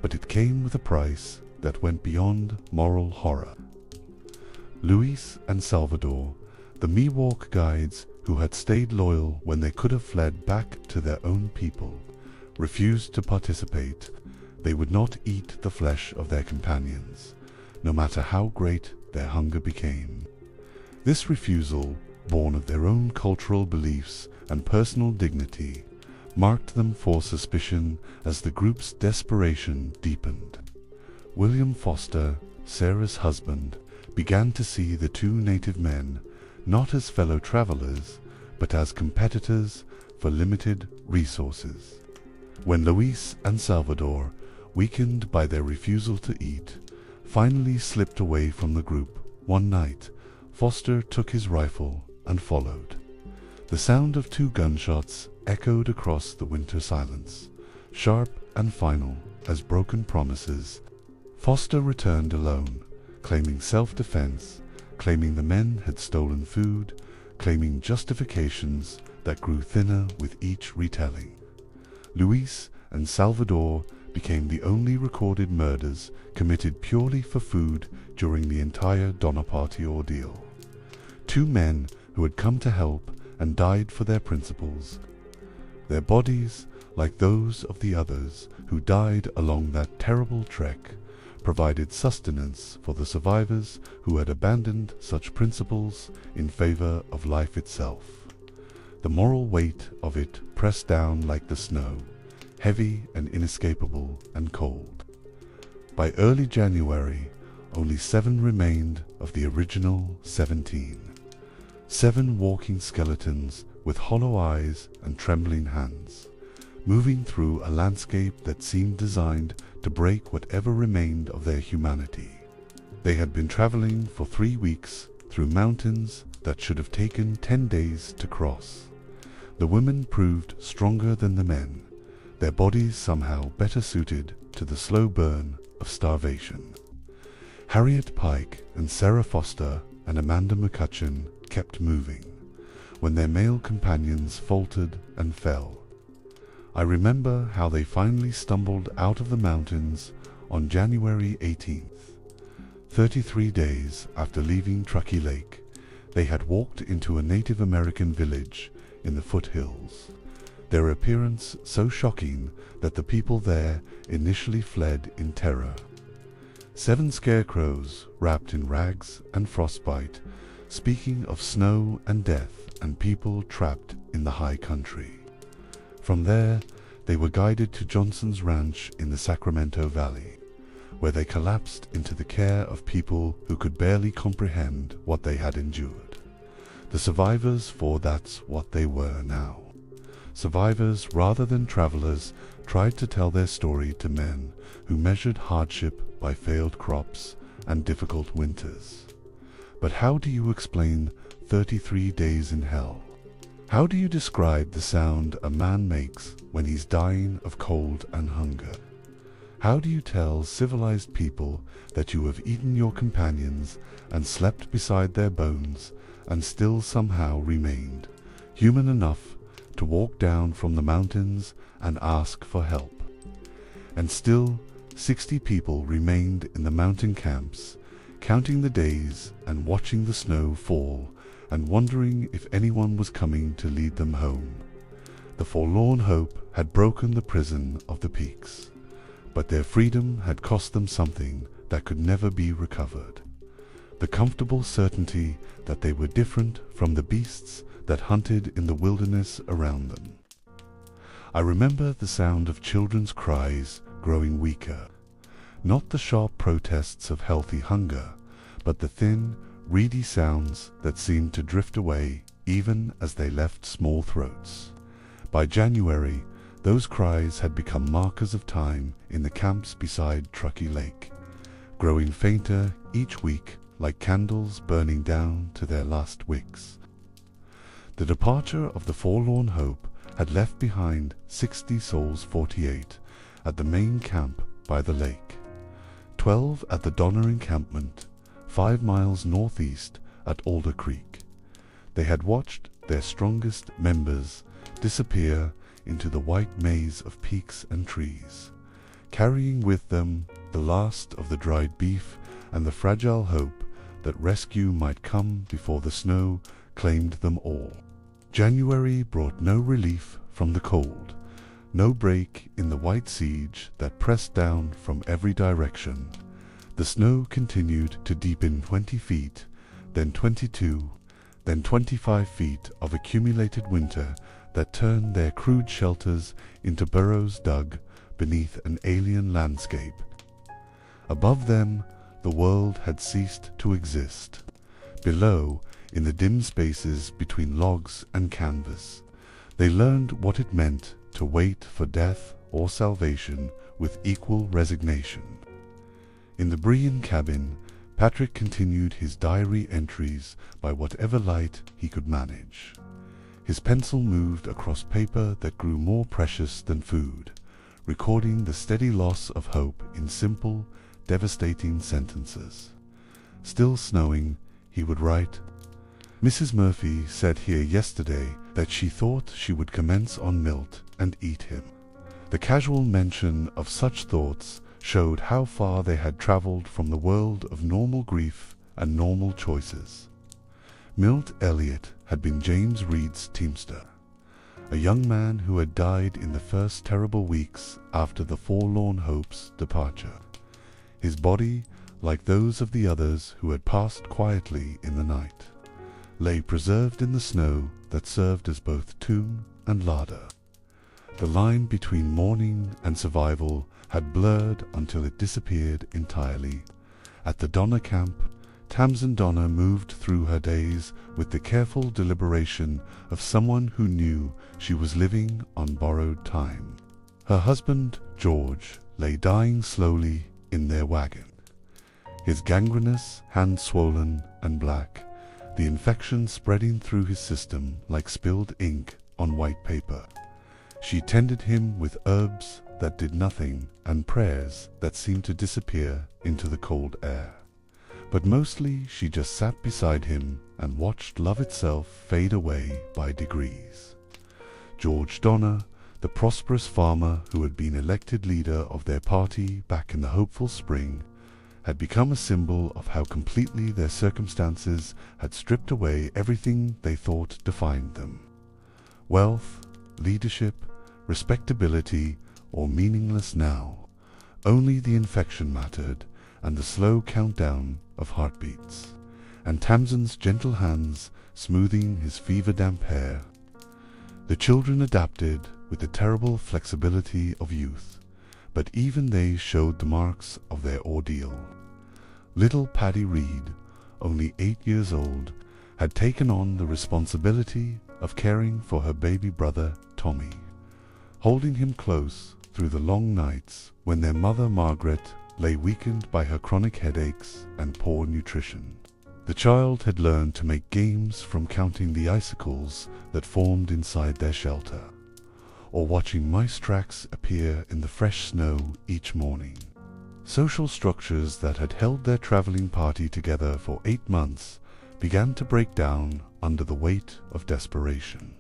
but it came with a price that went beyond moral horror. Luis and Salvador, the Miwok guides who had stayed loyal when they could have fled back to their own people, refused to participate. They would not eat the flesh of their companions, no matter how great their hunger became. This refusal, born of their own cultural beliefs and personal dignity, marked them for suspicion as the group's desperation deepened. William Foster, Sarah's husband, began to see the two native men not as fellow travelers, but as competitors for limited resources. When Luis and Salvador, weakened by their refusal to eat, finally slipped away from the group one night, Foster took his rifle and followed. The sound of 2 gunshots echoed across the winter silence, sharp and final as broken promises. Foster returned alone, claiming self-defense, claiming the men had stolen food, claiming justifications that grew thinner with each retelling. Luis and Salvador became the only recorded murders committed purely for food during the entire Donner Party ordeal. 2 men who had come to help and died for their principles. Their bodies, like those of the others who died along that terrible trek, provided sustenance for the survivors who had abandoned such principles in favor of life itself. The moral weight of it pressed down like the snow, heavy and inescapable and cold. By early January, only 7 remained of the original 17. 7 walking skeletons with hollow eyes and trembling hands, moving through a landscape that seemed designed to break whatever remained of their humanity. They had been traveling for 3 weeks through mountains that should have taken 10 days to cross. The women proved stronger than the men, their bodies somehow better suited to the slow burn of starvation. Harriet Pike and Sarah Foster and Amanda McCutcheon kept moving, when their male companions faltered and fell. I remember how they finally stumbled out of the mountains on January 18th. 33 days after leaving Truckee Lake, they had walked into a Native American village in the foothills, their appearance so shocking that the people there initially fled in terror. 7 scarecrows wrapped in rags and frostbite, speaking of snow and death and people trapped in the high country. From there, they were guided to Johnson's ranch in the Sacramento Valley, where they collapsed into the care of people who could barely comprehend what they had endured. The survivors, for that's what they were now. Survivors rather than travelers, tried to tell their story to men who measured hardship by failed crops and difficult winters. But how do you explain 33 days in hell? How do you describe the sound a man makes when he's dying of cold and hunger? How do you tell civilized people that you have eaten your companions and slept beside their bones and still somehow remained human enough to walk down from the mountains and ask for help? And still 60 people remained in the mountain camps, counting the days and watching the snow fall and wondering if anyone was coming to lead them home. The forlorn hope had broken the prison of the peaks, but their freedom had cost them something that could never be recovered: the comfortable certainty that they were different from the beasts that hunted in the wilderness around them. I remember the sound of children's cries growing weaker, not the sharp protests of healthy hunger, but the thin, reedy sounds that seemed to drift away even as they left small throats. By January, those cries had become markers of time in the camps beside Truckee Lake, growing fainter each week like candles burning down to their last wicks. The departure of the forlorn hope had left behind 60 souls, 48 at the main camp by the lake, 12 at the Donner encampment, 5 miles northeast at Alder Creek. They had watched their strongest members disappear into the white maze of peaks and trees, carrying with them the last of the dried beef and the fragile hope that rescue might come before the snow claimed them all. January brought no relief from the cold, no break in the white siege that pressed down from every direction. The snow continued to deepen 20 feet, then 22, then 25 feet of accumulated winter that turned their crude shelters into burrows dug beneath an alien landscape. Above them, the world had ceased to exist. Below, in the dim spaces between logs and canvas, they learned what it meant to wait for death or salvation with equal resignation. In the Brian cabin, Patrick continued his diary entries by whatever light he could manage. His pencil moved across paper that grew more precious than food, recording the steady loss of hope in simple, devastating sentences. Still snowing, he would write, "Mrs. Murphy said here yesterday that she thought she would commence on Milt and eat him." The casual mention of such thoughts showed how far they had traveled from the world of normal grief and normal choices. Milt Elliott had been James Reed's teamster, a young man who had died in the first terrible weeks after the Forlorn Hope's departure. His body, like those of the others who had passed quietly in the night, lay preserved in the snow that served as both tomb and larder. The line between mourning and survival had blurred until it disappeared entirely. At the Donner camp, Tamsin Donner moved through her days with the careful deliberation of someone who knew she was living on borrowed time. Her husband, George, lay dying slowly in their wagon, his gangrenous hands swollen and black, the infection spreading through his system like spilled ink on white paper. She tended him with herbs that did nothing and prayers that seemed to disappear into the cold air. but mostly she just sat beside him and watched love itself fade away by degrees. George Donner, the prosperous farmer who had been elected leader of their party back in the hopeful spring, had become a symbol of how completely their circumstances had stripped away everything they thought defined them. Wealth, leadership, respectability, all meaningless now. Only the infection mattered, and the slow countdown of heartbeats, and Tamsin's gentle hands smoothing his fever-damp hair. The children adapted with the terrible flexibility of youth, but even they showed the marks of their ordeal. Little Paddy Reed, only 8 years old, had taken on the responsibility of caring for her baby brother Tommy, holding him close through the long nights when their mother Margaret lay weakened by her chronic headaches and poor nutrition. The child had learned to make games from counting the icicles that formed inside their shelter, or watching mice tracks appear in the fresh snow each morning. Social structures that had held their traveling party together for 8 months began to break down under the weight of desperation.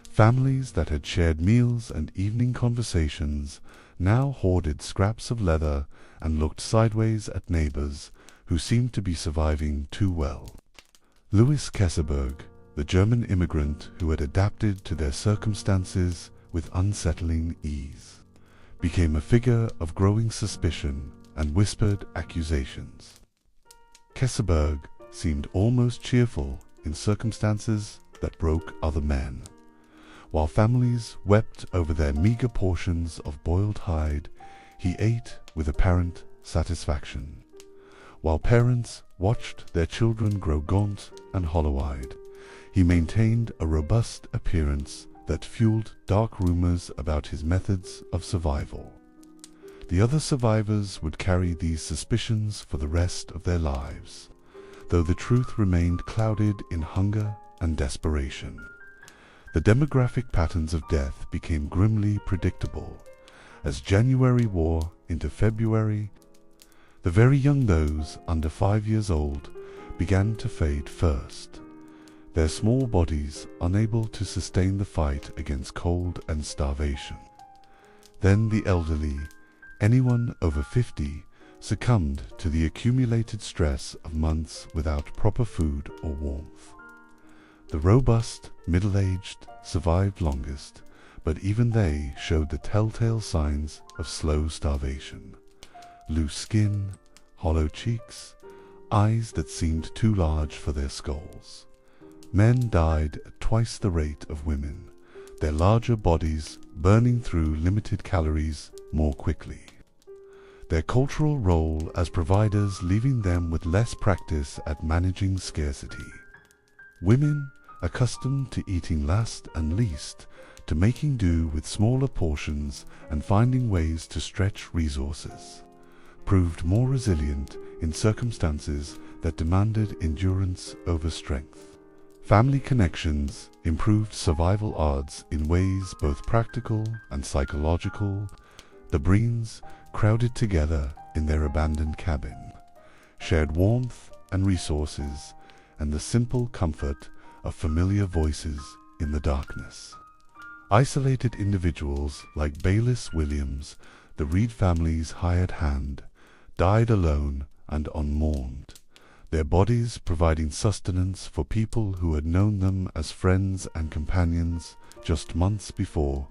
Families that had shared meals and evening conversations now hoarded scraps of leather and looked sideways at neighbors who seemed to be surviving too well. Louis Kesselberg, the German immigrant who had adapted to their circumstances with unsettling ease, became a figure of growing suspicion and whispered accusations. Kesselberg seemed almost cheerful in circumstances that broke other men. While families wept over their meager portions of boiled hide, he ate with apparent satisfaction. While parents watched their children grow gaunt and hollow-eyed, he maintained a robust appearance that fueled dark rumors about his methods of survival. The other survivors would carry these suspicions for the rest of their lives, though the truth remained clouded in hunger and desperation. The demographic patterns of death became grimly predictable. As January wore into February, the very young, those under 5 years old, began to fade first, their small bodies unable to sustain the fight against cold and starvation. Then the elderly, anyone over 50, succumbed to the accumulated stress of months without proper food or warmth. The robust, middle-aged survived longest, but even they showed the telltale signs of slow starvation. Loose skin, hollow cheeks, eyes that seemed too large for their skulls. Men died at twice the rate of women, their larger bodies burning through limited calories more quickly. Their cultural role as providers leaving them with less practice at managing scarcity. Women, accustomed to eating last and least, to making do with smaller portions and finding ways to stretch resources, proved more resilient in circumstances that demanded endurance over strength. Family connections improved survival odds in ways both practical and psychological. The Breens crowded together in their abandoned cabin, shared warmth and resources and the simple comfort of familiar voices in the darkness. Isolated individuals like Baylis Williams, the Reed family's hired hand, died alone and unmourned, their bodies providing sustenance for people who had known them as friends and companions just months before.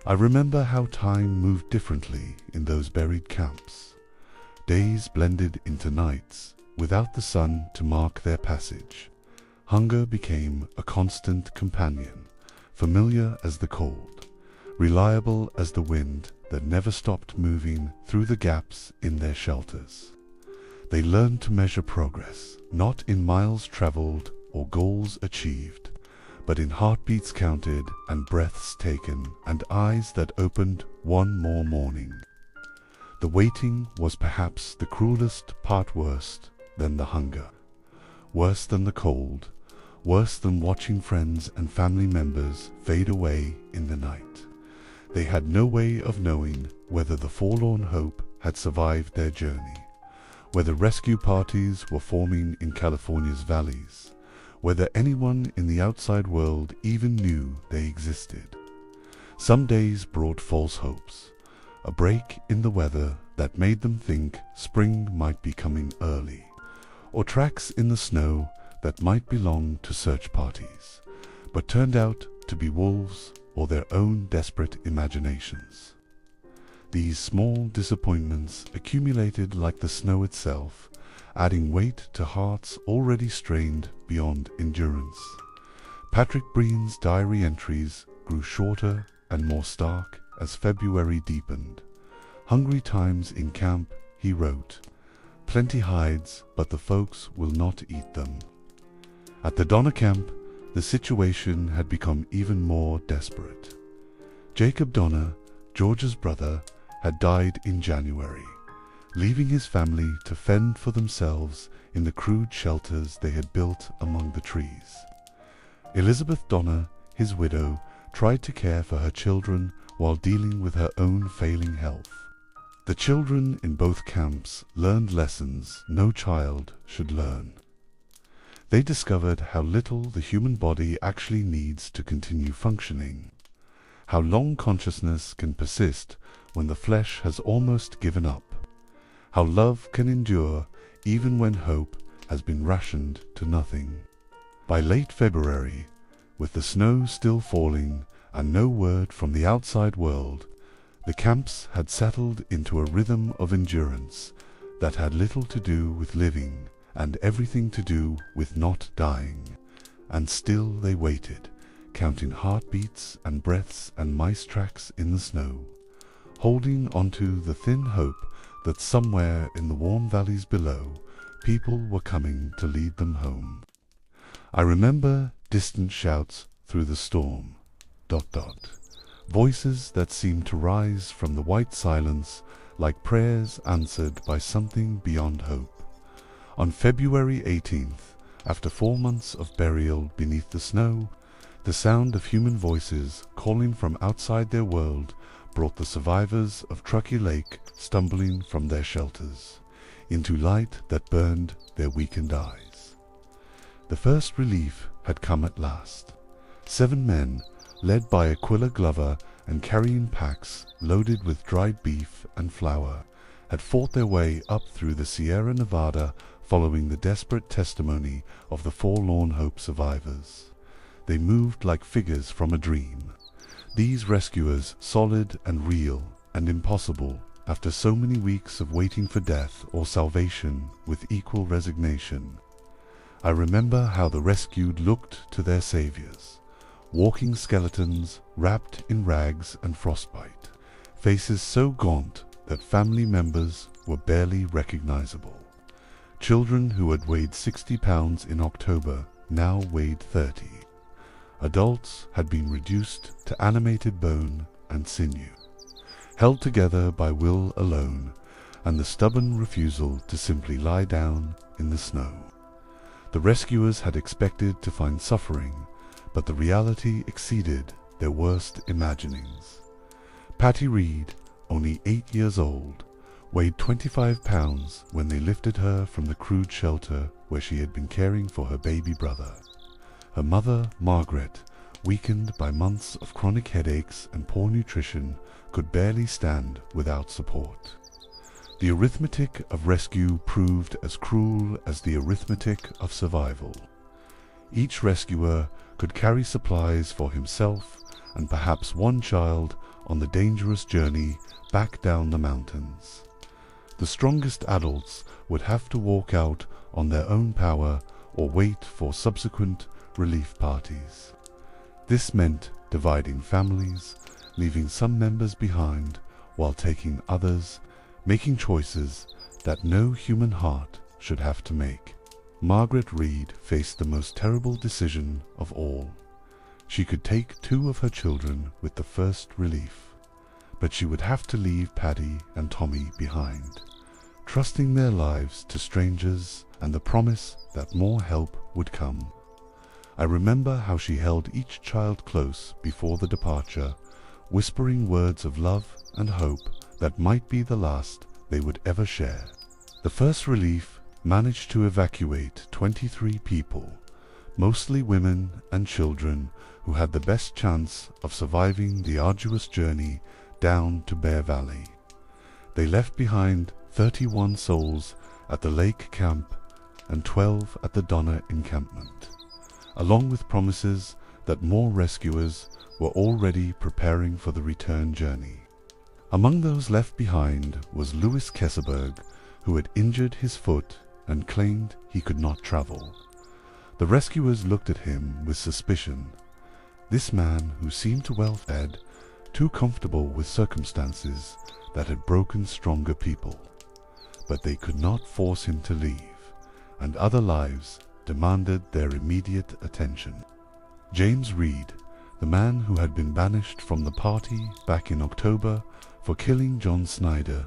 I remember how time moved differently in those buried camps. Days blended into nights, without the sun to mark their passage. Hunger became a constant companion, familiar as the cold, reliable as the wind that never stopped moving through the gaps in their shelters. They learned to measure progress, not in miles traveled or goals achieved, but in heartbeats counted and breaths taken and eyes that opened one more morning. The waiting was perhaps the cruelest part, worse than the hunger, worse than the cold, worse than watching friends and family members fade away in the night. They had no way of knowing whether the forlorn hope had survived their journey, whether rescue parties were forming in California's valleys, whether anyone in the outside world even knew they existed. Some days brought false hopes, a break in the weather that made them think spring might be coming early, or tracks in the snow that might belong to search parties, but turned out to be wolves or their own desperate imaginations. These small disappointments accumulated like the snow itself, adding weight to hearts already strained beyond endurance. Patrick Breen's diary entries grew shorter and more stark as February deepened. "Hungry times in camp," he wrote. "Plenty hides, but the folks will not eat them." At the Donner camp, the situation had become even more desperate. Jacob Donner, George's brother, had died in January, leaving his family to fend for themselves in the crude shelters they had built among the trees. Elizabeth Donner, his widow, tried to care for her children while dealing with her own failing health. The children in both camps learned lessons no child should learn. They discovered how little the human body actually needs to continue functioning, how long consciousness can persist when the flesh has almost given up, how love can endure even when hope has been rationed to nothing. By late February, with the snow still falling and no word from the outside world, the camps had settled into a rhythm of endurance that had little to do with living and everything to do with not dying. And still they waited, counting heartbeats and breaths and mice tracks in the snow, holding onto the thin hope that somewhere in the warm valleys below, people were coming to lead them home. I remember distant shouts through the storm, ... voices that seemed to rise from the white silence like prayers answered by something beyond hope. On February 18th, after 4 months of burial beneath the snow, the sound of human voices calling from outside their world brought the survivors of Truckee Lake stumbling from their shelters into light that burned their weakened eyes. The first relief had come at last. 7 men, led by Aquila Glover and carrying packs loaded with dried beef and flour, had fought their way up through the Sierra Nevada following the desperate testimony of the forlorn hope survivors. They moved like figures from a dream. These rescuers, solid and real and impossible, after so many weeks of waiting for death or salvation with equal resignation. I remember how the rescued looked to their saviors, walking skeletons wrapped in rags and frostbite, faces so gaunt that family members were barely recognizable. Children who had weighed 60 pounds in October now weighed 30. Adults had been reduced to animated bone and sinew, held together by will alone and the stubborn refusal to simply lie down in the snow. The rescuers had expected to find suffering, but the reality exceeded their worst imaginings. Patty Reed, only 8 years old, weighed 25 pounds when they lifted her from the crude shelter where she had been caring for her baby brother. Her mother, Margaret, weakened by months of chronic headaches and poor nutrition, could barely stand without support. The arithmetic of rescue proved as cruel as the arithmetic of survival. Each rescuer could carry supplies for himself and perhaps one child on the dangerous journey back down the mountains. The strongest adults would have to walk out on their own power or wait for subsequent relief parties. This meant dividing families, leaving some members behind while taking others, making choices that no human heart should have to make. Margaret Reed faced the most terrible decision of all. She could take 2 of her children with the first relief, but she would have to leave Paddy and Tommy behind, trusting their lives to strangers and the promise that more help would come. I remember how she held each child close before the departure, whispering words of love and hope that might be the last they would ever share. The first relief managed to evacuate 23 people, mostly women and children who had the best chance of surviving the arduous journey down to Bear Valley. They left behind 31 souls at the lake camp and 12 at the Donner encampment, along with promises that more rescuers were already preparing for the return journey. Among those left behind was Louis Kesselberg, who had injured his foot and claimed he could not travel. The rescuers looked at him with suspicion. This man, who seemed well-fed, too comfortable with circumstances that had broken stronger people. But they could not force him to leave, and other lives demanded their immediate attention. James Reed, the man who had been banished from the party back in October for killing John Snyder,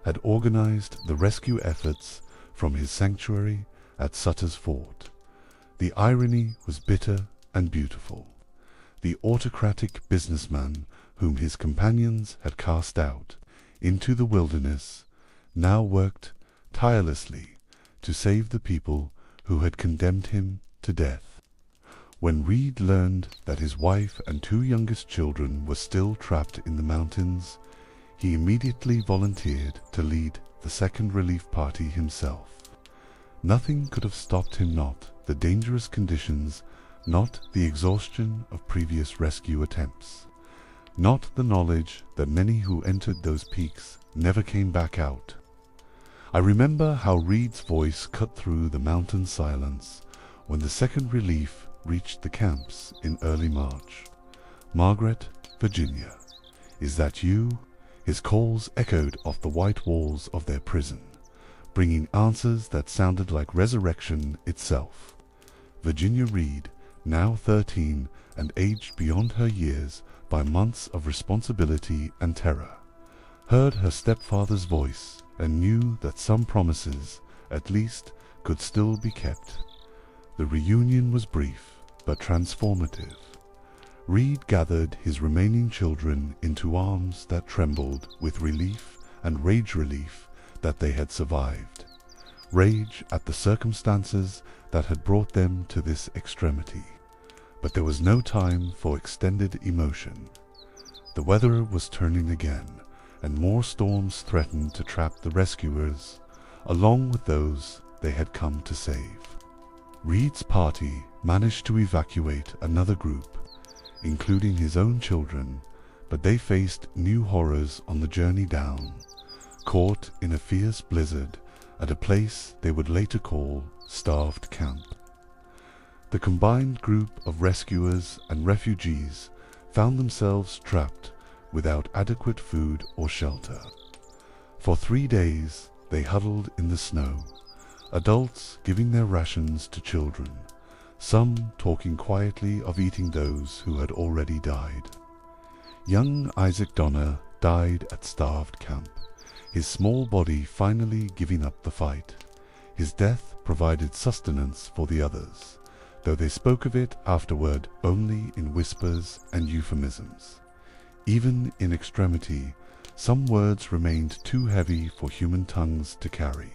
had organized the rescue efforts from his sanctuary at Sutter's Fort. The irony was bitter and beautiful. The autocratic businessman whom his companions had cast out into the wilderness now worked tirelessly to save the people who had condemned him to death. When Reed learned that his wife and 2 youngest children were still trapped in the mountains, he immediately volunteered to lead the second relief party himself. Nothing could have stopped him, not the dangerous conditions, not the exhaustion of previous rescue attempts, not the knowledge that many who entered those peaks never came back out. I remember how Reed's voice cut through the mountain silence when the second relief reached the camps in early March. "Margaret, Virginia, is that you?" His calls echoed off the white walls of their prison, bringing answers that sounded like resurrection itself. Virginia Reed, now 13 and aged beyond her years by months of responsibility and terror, heard her stepfather's voice and knew that some promises, at least, could still be kept. The reunion was brief, but transformative. Reed gathered his remaining children into arms that trembled with relief and rage, relief that they had survived, rage at the circumstances that had brought them to this extremity. But there was no time for extended emotion. The weather was turning again, and more storms threatened to trap the rescuers, along with those they had come to save. Reed's party managed to evacuate another group, including his own children, but they faced new horrors on the journey down, caught in a fierce blizzard at a place they would later call Starved Camp. The combined group of rescuers and refugees found themselves trapped without adequate food or shelter. For 3 days they huddled in the snow, adults giving their rations to children, some talking quietly of eating those who had already died. Young Isaac Donner died at Starved Camp, his small body finally giving up the fight. His death provided sustenance for the others, though they spoke of it afterward only in whispers and euphemisms. Even in extremity, some words remained too heavy for human tongues to carry.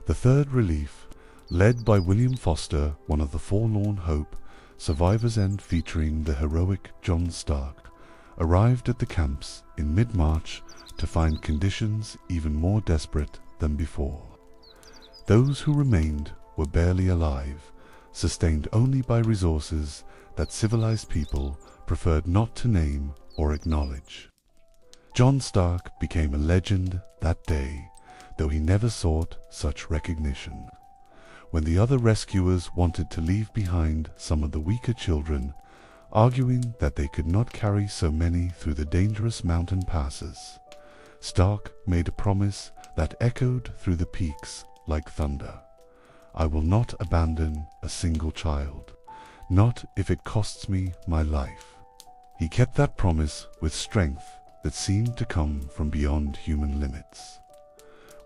The third relief, led by William Foster, one of the Forlorn Hope, Survivor's End featuring the heroic John Stark, arrived at the camps in mid-March to find conditions even more desperate than before. Those who remained were barely alive, sustained only by resources that civilized people preferred not to name or acknowledge. John Stark became a legend that day, though he never sought such recognition. When the other rescuers wanted to leave behind some of the weaker children, arguing that they could not carry so many through the dangerous mountain passes, Stark made a promise that echoed through the peaks like thunder. "I will not abandon a single child, not if it costs me my life." He kept that promise with strength that seemed to come from beyond human limits.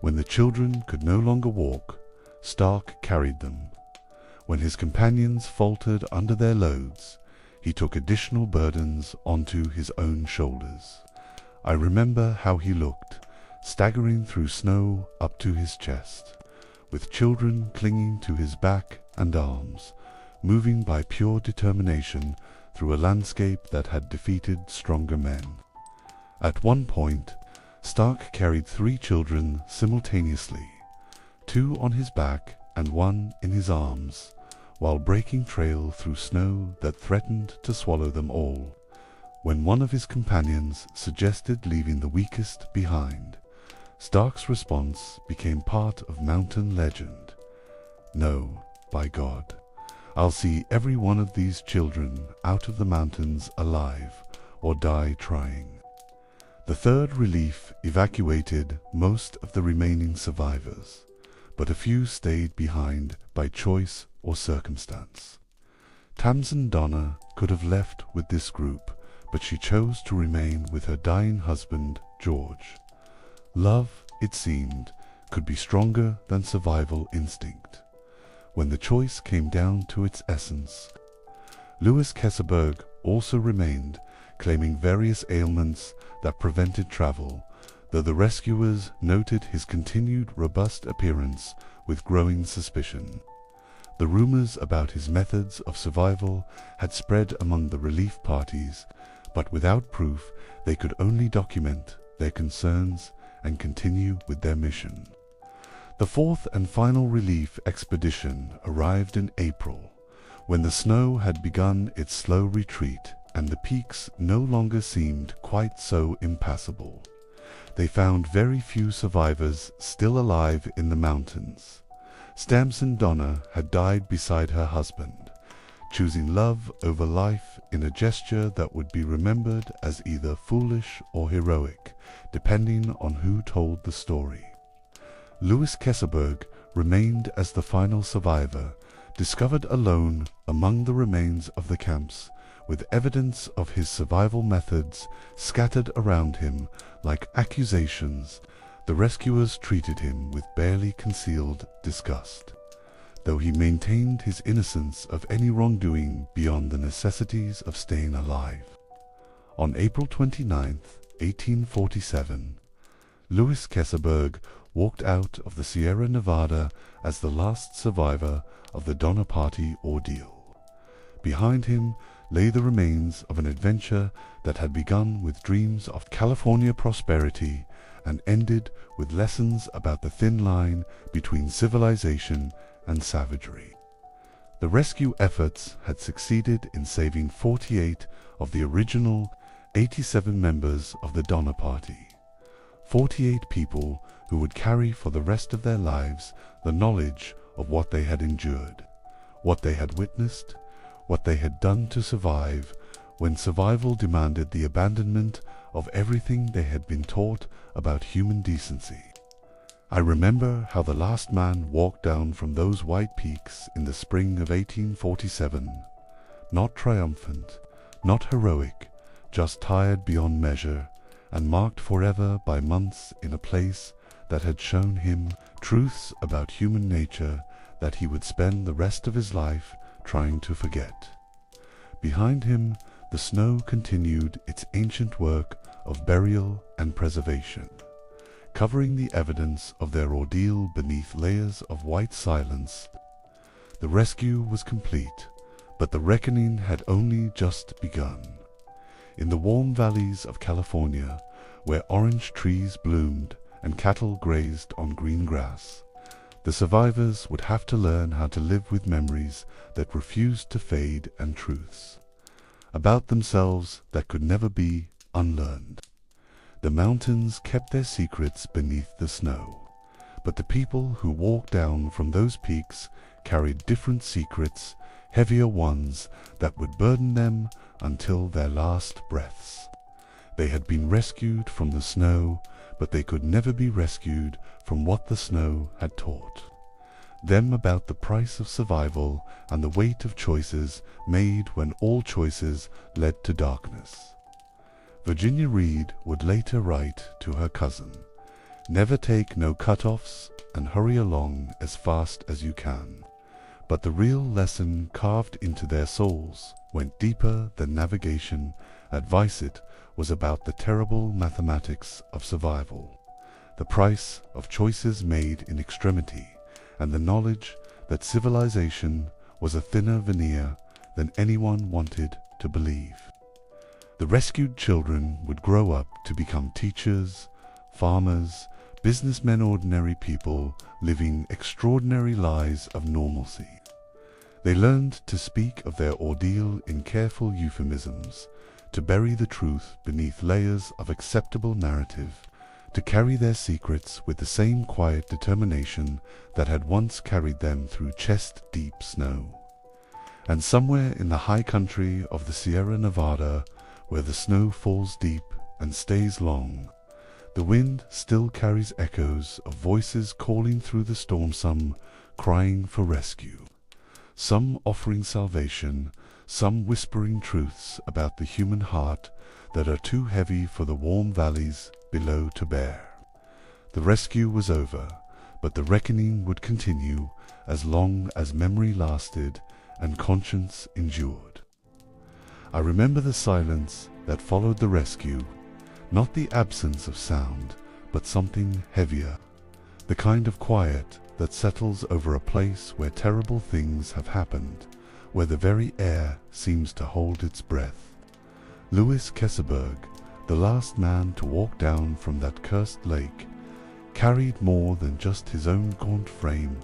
When the children could no longer walk, Stark carried them. When his companions faltered under their loads, he took additional burdens onto his own shoulders. I remember how he looked, staggering through snow up to his chest, with children clinging to his back and arms, moving by pure determination through a landscape that had defeated stronger men. At one point, Stark carried 3 children simultaneously, 2 on his back and 1 in his arms, while breaking trail through snow that threatened to swallow them all. When one of his companions suggested leaving the weakest behind, Stark's response became part of mountain legend. "No, by God, I'll see every one of these children out of the mountains alive, or die trying." The third relief evacuated most of the remaining survivors, but a few stayed behind by choice or circumstance. Tamsin Donna could have left with this group, but she chose to remain with her dying husband, George. Love, it seemed, could be stronger than survival instinct. When the choice came down to its essence, Louis Keseberg also remained, claiming various ailments that prevented travel, though the rescuers noted his continued robust appearance with growing suspicion. The rumors about his methods of survival had spread among the relief parties, but without proof they could only document their concerns and continue with their mission. The fourth and final relief expedition arrived in April, when the snow had begun its slow retreat and the peaks no longer seemed quite so impassable. They found very few survivors still alive in the mountains. Tamsin Donna had died beside her husband, choosing love over life in a gesture that would be remembered as either foolish or heroic, depending on who told the story. Louis Keseberg remained as the final survivor, discovered alone among the remains of the camps, with evidence of his survival methods scattered around him like accusations. The rescuers treated him with barely concealed disgust, though he maintained his innocence of any wrongdoing beyond the necessities of staying alive. On April 29, 1847, Louis Keseberg walked out of the Sierra Nevada as the last survivor of the Donner Party ordeal. Behind him lay the remains of an adventure that had begun with dreams of California prosperity and ended with lessons about the thin line between civilization and savagery. The rescue efforts had succeeded in saving 48 of the original 87 members of the Donner Party, 48 people who would carry for the rest of their lives the knowledge of what they had endured, what they had witnessed, what they had done to survive when survival demanded the abandonment of everything they had been taught about human decency. I remember how the last man walked down from those white peaks in the spring of 1847, not triumphant, not heroic, just tired beyond measure, and marked forever by months in a place that had shown him truths about human nature that he would spend the rest of his life trying to forget. Behind him, the snow continued its ancient work of burial and preservation, covering the evidence of their ordeal beneath layers of white silence. The rescue was complete, but the reckoning had only just begun. In the warm valleys of California, where orange trees bloomed and cattle grazed on green grass, the survivors would have to learn how to live with memories that refused to fade and truths about themselves that could never be unlearned. The mountains kept their secrets beneath the snow, but the people who walked down from those peaks carried different secrets, heavier ones that would burden them until their last breaths. They had been rescued from the snow, but they could never be rescued from what the snow had taught them about the price of survival and the weight of choices made when all choices led to darkness. Virginia Reed would later write to her cousin, "Never take no cut-offs and hurry along as fast as you can." But the real lesson carved into their souls went deeper than navigation. Advice it was about the terrible mathematics of survival, the price of choices made in extremity, and the knowledge that civilization was a thinner veneer than anyone wanted to believe. The rescued children would grow up to become teachers, farmers, businessmen, ordinary people living extraordinary lives of normalcy. They learned to speak of their ordeal in careful euphemisms, to bury the truth beneath layers of acceptable narrative, to carry their secrets with the same quiet determination that had once carried them through chest-deep snow. And somewhere in the high country of the Sierra Nevada, where the snow falls deep and stays long, the wind still carries echoes of voices calling through the storm, some crying for rescue, some offering salvation, some whispering truths about the human heart that are too heavy for the warm valleys below to bear. The rescue was over, but the reckoning would continue as long as memory lasted and conscience endured. I remember the silence that followed the rescue, not the absence of sound, but something heavier, the kind of quiet that settles over a place where terrible things have happened, where the very air seems to hold its breath. Louis Kesselberg, the last man to walk down from that cursed lake, carried more than just his own gaunt frame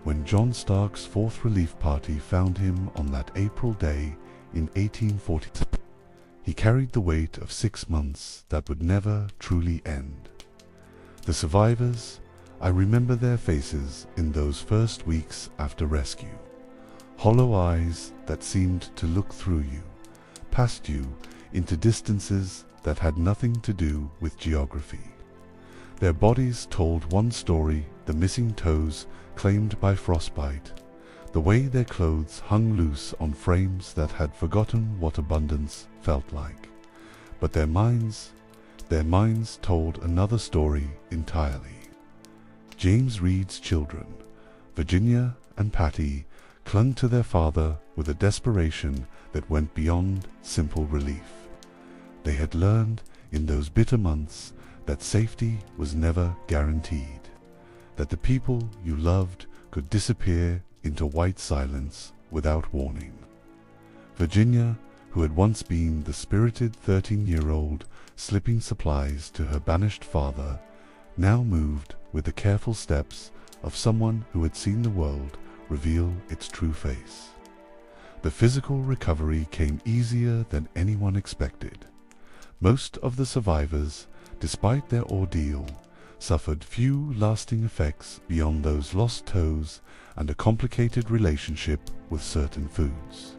when John Stark's Fourth Relief Party found him on that April day in 1842. He carried the weight of 6 months that would never truly end. The survivors, I remember their faces in those first weeks after rescue. Hollow eyes that seemed to look through you, past you, into distances that had nothing to do with geography. Their bodies told one story: the missing toes claimed by frostbite, the way their clothes hung loose on frames that had forgotten what abundance felt like. But their minds told another story entirely. James Reed's children, Virginia and Patty, clung to their father with a desperation that went beyond simple relief. They had learned in those bitter months that safety was never guaranteed, that the people you loved could disappear into white silence without warning. Virginia, who had once been the spirited 13-year-old slipping supplies to her banished father, now moved with the careful steps of someone who had seen the world reveal its true face. The physical recovery came easier than anyone expected. Most of the survivors, despite their ordeal, suffered few lasting effects beyond those lost toes and a complicated relationship with certain foods.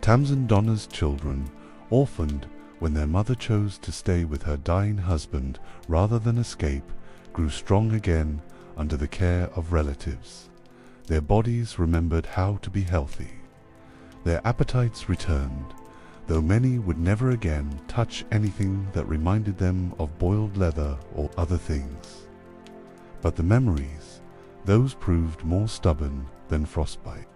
Tamsin Donner's children, orphaned when their mother chose to stay with her dying husband rather than escape, grew strong again under the care of relatives. Their bodies remembered how to be healthy. Their appetites returned, though many would never again touch anything that reminded them of boiled leather or other things. But the memories, those proved more stubborn than frostbite.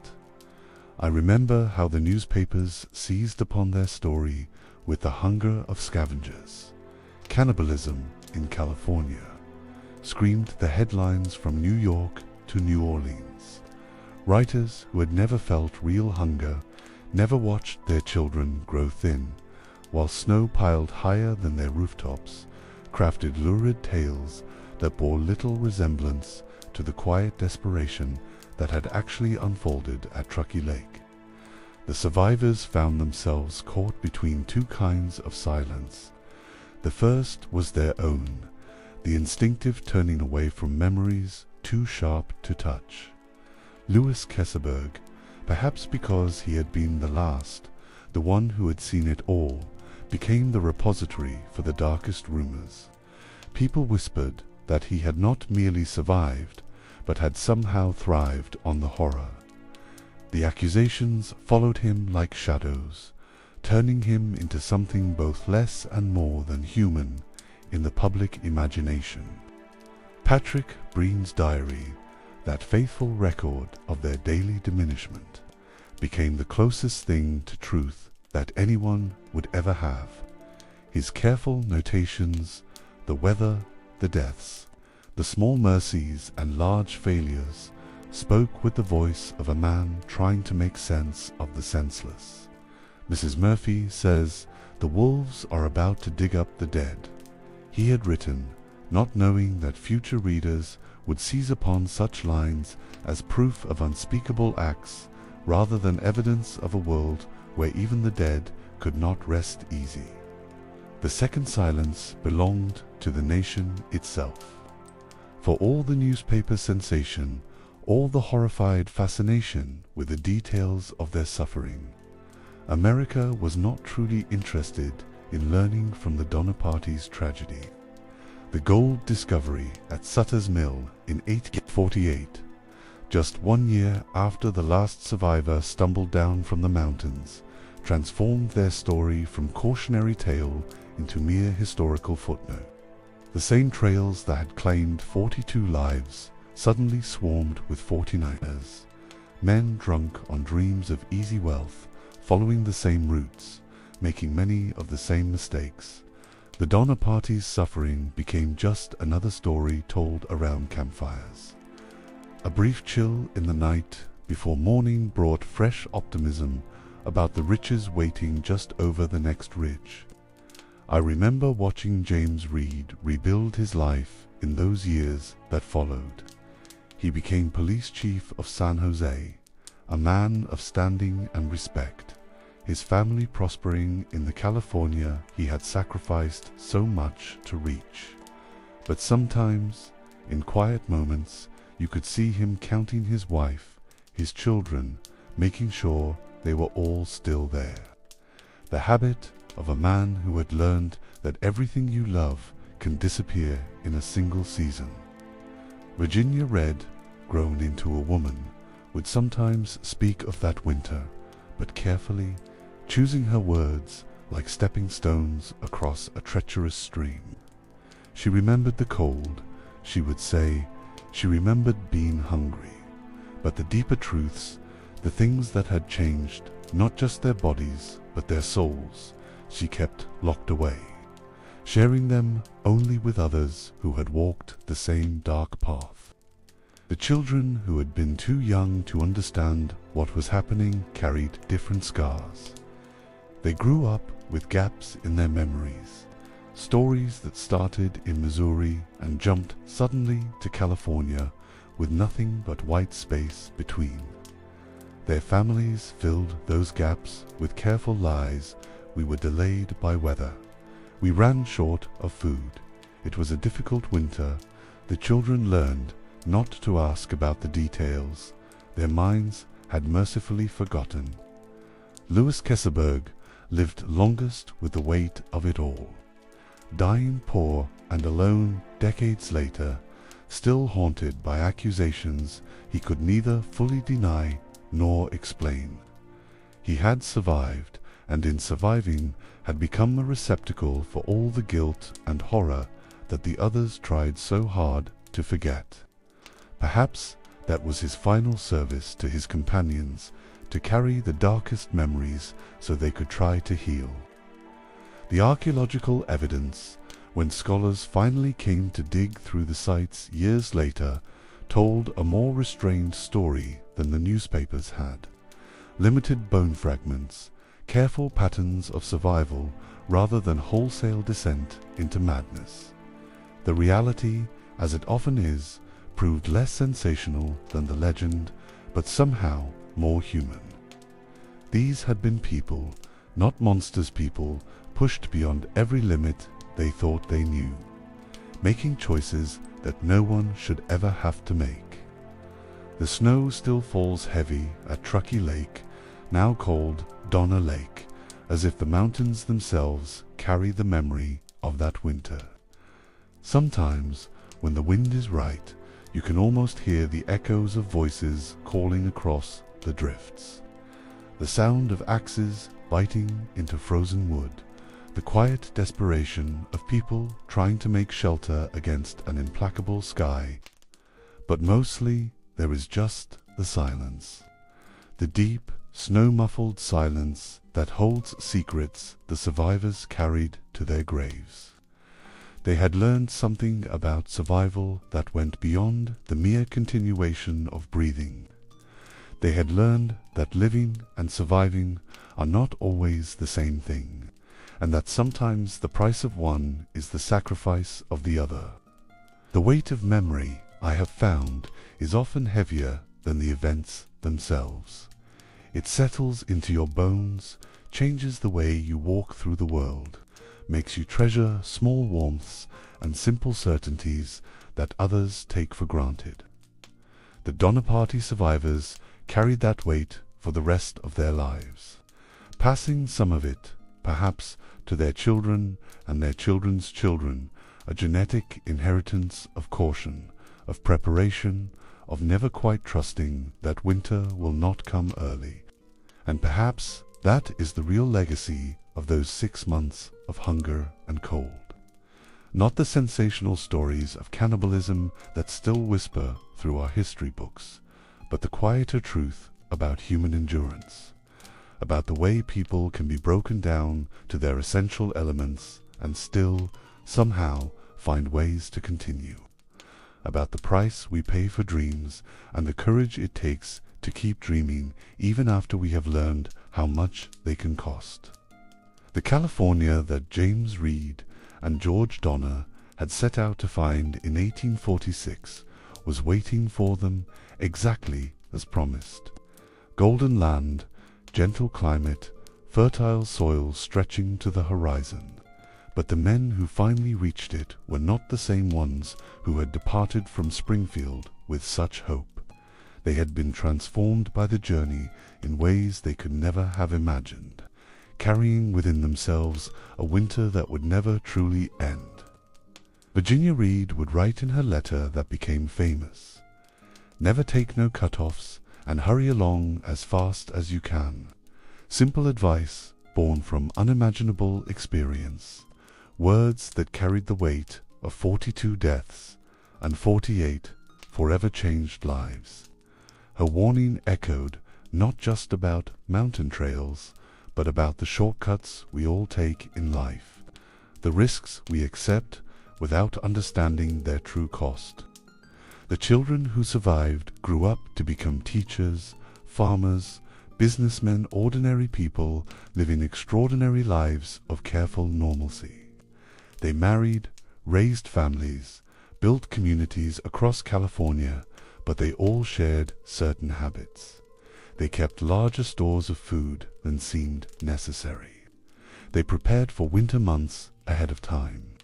I remember how the newspapers seized upon their story with the hunger of scavengers. Cannibalism in California, screamed the headlines from New York to New Orleans. Writers who had never felt real hunger never watched their children grow thin, while snow piled higher than their rooftops, crafted lurid tales that bore little resemblance to the quiet desperation that had actually unfolded at Truckee Lake. The survivors found themselves caught between two kinds of silence. The first was their own, the instinctive turning away from memories too sharp to touch. Louis Kesselberg, perhaps because he had been the last, the one who had seen it all, became the repository for the darkest rumors. People whispered that he had not merely survived, but had somehow thrived on the horror. The accusations followed him like shadows, turning him into something both less and more than human in the public imagination. Patrick Breen's diary, that faithful record of their daily diminishment, became the closest thing to truth that anyone would ever have. His careful notations, the weather, the deaths, The small mercies and large failures spoke with the voice of a man trying to make sense of the senseless. Mrs. Murphy says, "The wolves are about to dig up the dead." He had written, not knowing that future readers would seize upon such lines as proof of unspeakable acts rather than evidence of a world where even the dead could not rest easy. The second silence belonged to the nation itself. For all the newspaper sensation, all the horrified fascination with the details of their suffering, America was not truly interested in learning from the Donner Party's tragedy. The gold discovery at Sutter's Mill in 1848, just 1 year after the last survivor stumbled down from the mountains, transformed their story from cautionary tale into mere historical footnote. The same trails that had claimed 42 lives suddenly swarmed with 49ers, men drunk on dreams of easy wealth, following the same routes, making many of the same mistakes. The Donner Party's suffering became just another story told around campfires. A brief chill in the night before morning brought fresh optimism about the riches waiting just over the next ridge. I remember watching James Reed rebuild his life in those years that followed. He became police chief of San Jose, a man of standing and respect, his family prospering in the California he had sacrificed so much to reach. But sometimes, in quiet moments, you could see him counting his wife, his children, making sure they were all still there. The habit of a man who had learned that everything you love can disappear in a single season. Virginia Red, grown into a woman, would sometimes speak of that winter, but carefully, choosing her words like stepping stones across a treacherous stream. She remembered the cold, she would say, she remembered being hungry, but the deeper truths, the things that had changed, not just their bodies, but their souls, she kept locked away, sharing them only with others who had walked the same dark path. The children who had been too young to understand what was happening carried different scars. They grew up with gaps in their memories, stories that started in Missouri and jumped suddenly to California with nothing but white space between. Their families filled those gaps with careful lies. We were delayed by weather. We ran short of food. It was a difficult winter. The children learned not to ask about the details. Their minds had mercifully forgotten. Louis Kesselberg lived longest with the weight of it all, dying poor and alone decades later, still haunted by accusations he could neither fully deny nor explain. He had survived, and in surviving had become a receptacle for all the guilt and horror that the others tried so hard to forget. Perhaps that was his final service to his companions, to carry the darkest memories so they could try to heal. The archaeological evidence, when scholars finally came to dig through the sites years later, told a more restrained story than the newspapers had. Limited bone fragments, careful patterns of survival rather than wholesale descent into madness. The reality, as it often is, proved less sensational than the legend, but somehow more human. These had been people, not monsters people, pushed beyond every limit they thought they knew, making choices that no one should ever have to make. The snow still falls heavy at Truckee Lake, now called Donner Lake, as if the mountains themselves carry the memory of that winter. Sometimes, when the wind is right, you can almost hear the echoes of voices calling across the drifts. The sound of axes biting into frozen wood, the quiet desperation of people trying to make shelter against an implacable sky. But mostly there is just the silence. The deep, snow-muffled silence that holds secrets the survivors carried to their graves. They had learned something about survival that went beyond the mere continuation of breathing. They had learned that living and surviving are not always the same thing, and that sometimes the price of one is the sacrifice of the other. The weight of memory, I have found, is often heavier than the events themselves. It settles into your bones, changes the way you walk through the world, makes you treasure small warmths and simple certainties that others take for granted. The Donner Party survivors carried that weight for the rest of their lives, passing some of it, perhaps, to their children and their children's children, a genetic inheritance of caution, of preparation, of never quite trusting that winter will not come early. And perhaps that is the real legacy of those 6 months of hunger and cold. Not the sensational stories of cannibalism that still whisper through our history books, but the quieter truth about human endurance, about the way people can be broken down to their essential elements and still, somehow, find ways to continue, about the price we pay for dreams and the courage it takes to keep dreaming even after we have learned how much they can cost. The California that James Reed and George Donner had set out to find in 1846 was waiting for them exactly as promised. Golden land, gentle climate, fertile soil stretching to the horizon. But the men who finally reached it were not the same ones who had departed from Springfield with such hope. They had been transformed by the journey in ways they could never have imagined, carrying within themselves a winter that would never truly end. Virginia Reed would write in her letter that became famous, "Never take no cut-offs, and hurry along as fast as you can." Simple advice born from unimaginable experience. Words that carried the weight of 42 deaths and 48 forever changed lives. Her warning echoed not just about mountain trails, but about the shortcuts we all take in life, the risks we accept without understanding their true cost. The children who survived grew up to become teachers, farmers, businessmen, ordinary people living extraordinary lives of careful normalcy. They married, raised families, built communities across California, but they all shared certain habits. They kept larger stores of food than seemed necessary. They prepared for winter months ahead of time.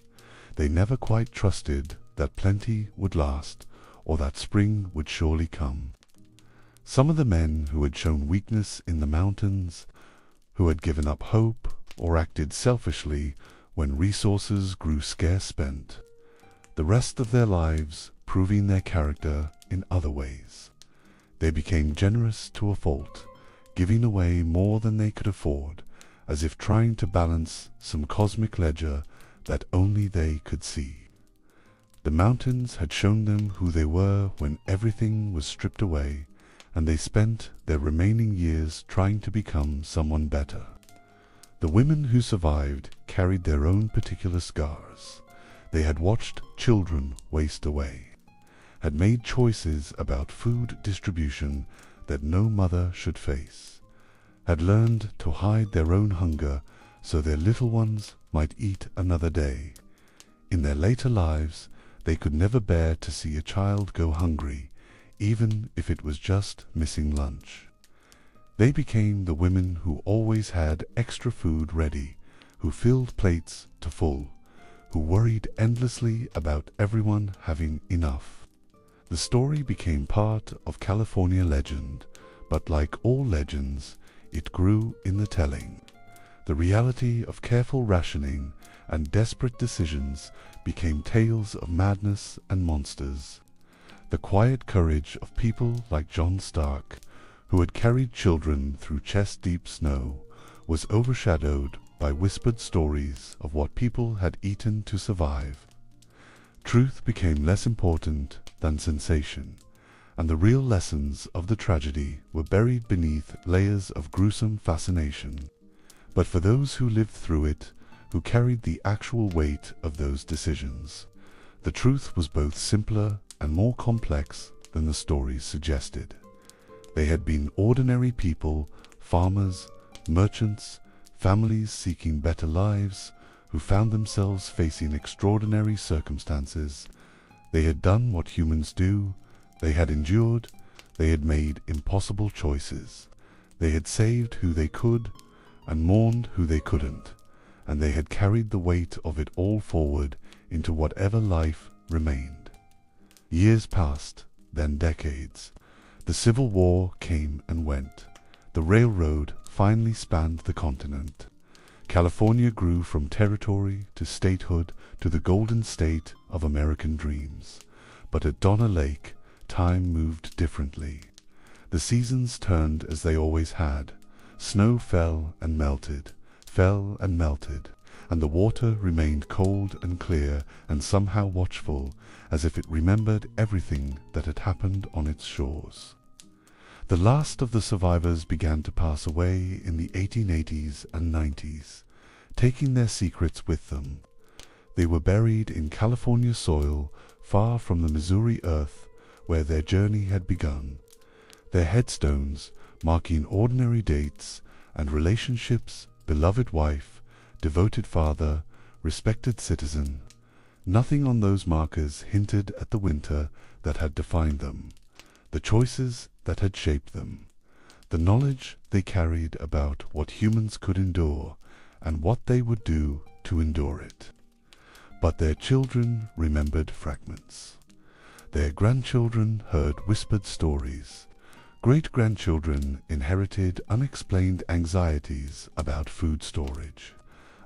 They never quite trusted that plenty would last or that spring would surely come. Some of the men who had shown weakness in the mountains, who had given up hope or acted selfishly when resources grew scarce spent, the rest of their lives proving their character in other ways. They became generous to a fault, giving away more than they could afford, as if trying to balance some cosmic ledger that only they could see. The mountains had shown them who they were when everything was stripped away, and they spent their remaining years trying to become someone better. The women who survived carried their own particular scars. They had watched children waste away, had made choices about food distribution that no mother should face, had learned to hide their own hunger so their little ones might eat another day. In their later lives, they could never bear to see a child go hungry, even if it was just missing lunch. They became the women who always had extra food ready, who filled plates to full, who worried endlessly about everyone having enough. The story became part of California legend, but like all legends, it grew in the telling. The reality of careful rationing and desperate decisions became tales of madness and monsters. The quiet courage of people like John Stark, who had carried children through chest-deep snow, was overshadowed by whispered stories of what people had eaten to survive. Truth became less important than sensation, and the real lessons of the tragedy were buried beneath layers of gruesome fascination. But for those who lived through it, who carried the actual weight of those decisions. The truth was both simpler and more complex than the stories suggested. They had been ordinary people, farmers, merchants, families seeking better lives, who found themselves facing extraordinary circumstances. They had done what humans do. They had endured. They had made impossible choices. They had saved who they could and mourned who they couldn't, and they had carried the weight of it all forward into whatever life remained. Years passed, then decades. The Civil War came and went. The railroad finally spanned the continent. California grew from territory to statehood to the golden state of American dreams. But at Donna Lake, time moved differently. The seasons turned as they always had. Snow fell and melted, and the water remained cold and clear and somehow watchful, as if it remembered everything that had happened on its shores. The last of the survivors began to pass away in the 1880s and 90s, taking their secrets with them. They were buried in California soil, far from the Missouri earth where their journey had begun. Their headstones, marking ordinary dates and relationships, beloved wife, devoted father, respected citizen. Nothing on those markers hinted at the winter that had defined them, the choices that had shaped them, the knowledge they carried about what humans could endure and what they would do to endure it. But their children remembered fragments. Their grandchildren heard whispered stories. Great-grandchildren inherited unexplained anxieties about food storage,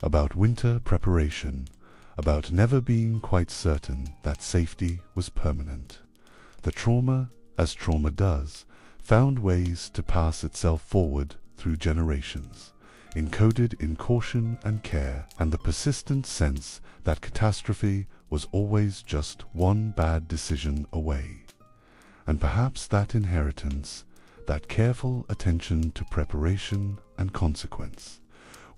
about winter preparation, about never being quite certain that safety was permanent. The trauma, as trauma does, found ways to pass itself forward through generations, encoded in caution and care, and the persistent sense that catastrophe was always just one bad decision away. And perhaps that inheritance, that careful attention to preparation and consequence,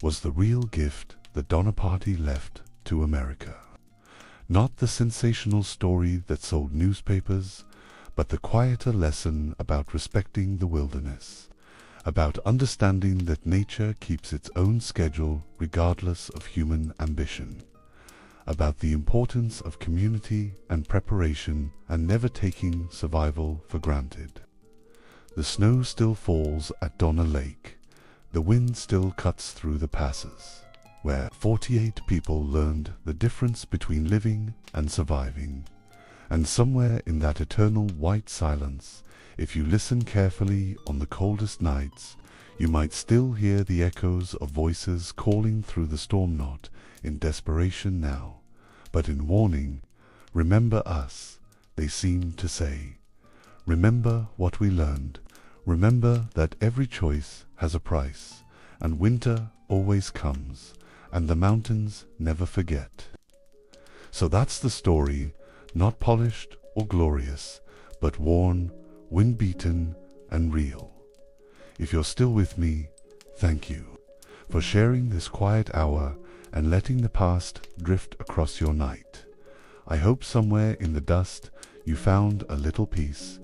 was the real gift the Donner Party left to America. Not the sensational story that sold newspapers, but the quieter lesson about respecting the wilderness, about understanding that nature keeps its own schedule regardless of human ambition, about the importance of community and preparation and never taking survival for granted. The snow still falls at Donner Lake. The wind still cuts through the passes, where 48 people learned the difference between living and surviving. And somewhere in that eternal white silence, if you listen carefully on the coldest nights, you might still hear the echoes of voices calling through the storm knot in desperation now, but in warning. Remember us, they seem to say. Remember what we learned. Remember that every choice has a price, and winter always comes, and the mountains never forget. So that's the story, not polished or glorious, but worn, wind-beaten, and real. If you're still with me, thank you for sharing this quiet hour and letting the past drift across your night. I hope somewhere in the dust you found a little peace.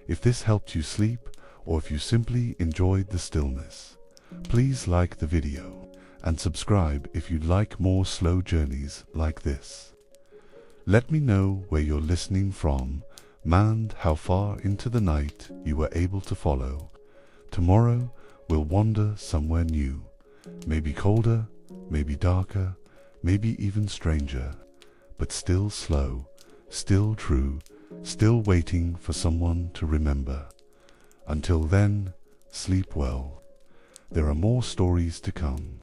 If this helped you sleep, or if you simply enjoyed the stillness, please like the video and subscribe if you'd like more slow journeys like this. Let me know where you're listening from and how far into the night you were able to follow. Tomorrow we'll wander somewhere new, maybe colder, maybe darker, maybe even stranger, but still slow, still true, still waiting for someone to remember. Until then, sleep well. There are more stories to come.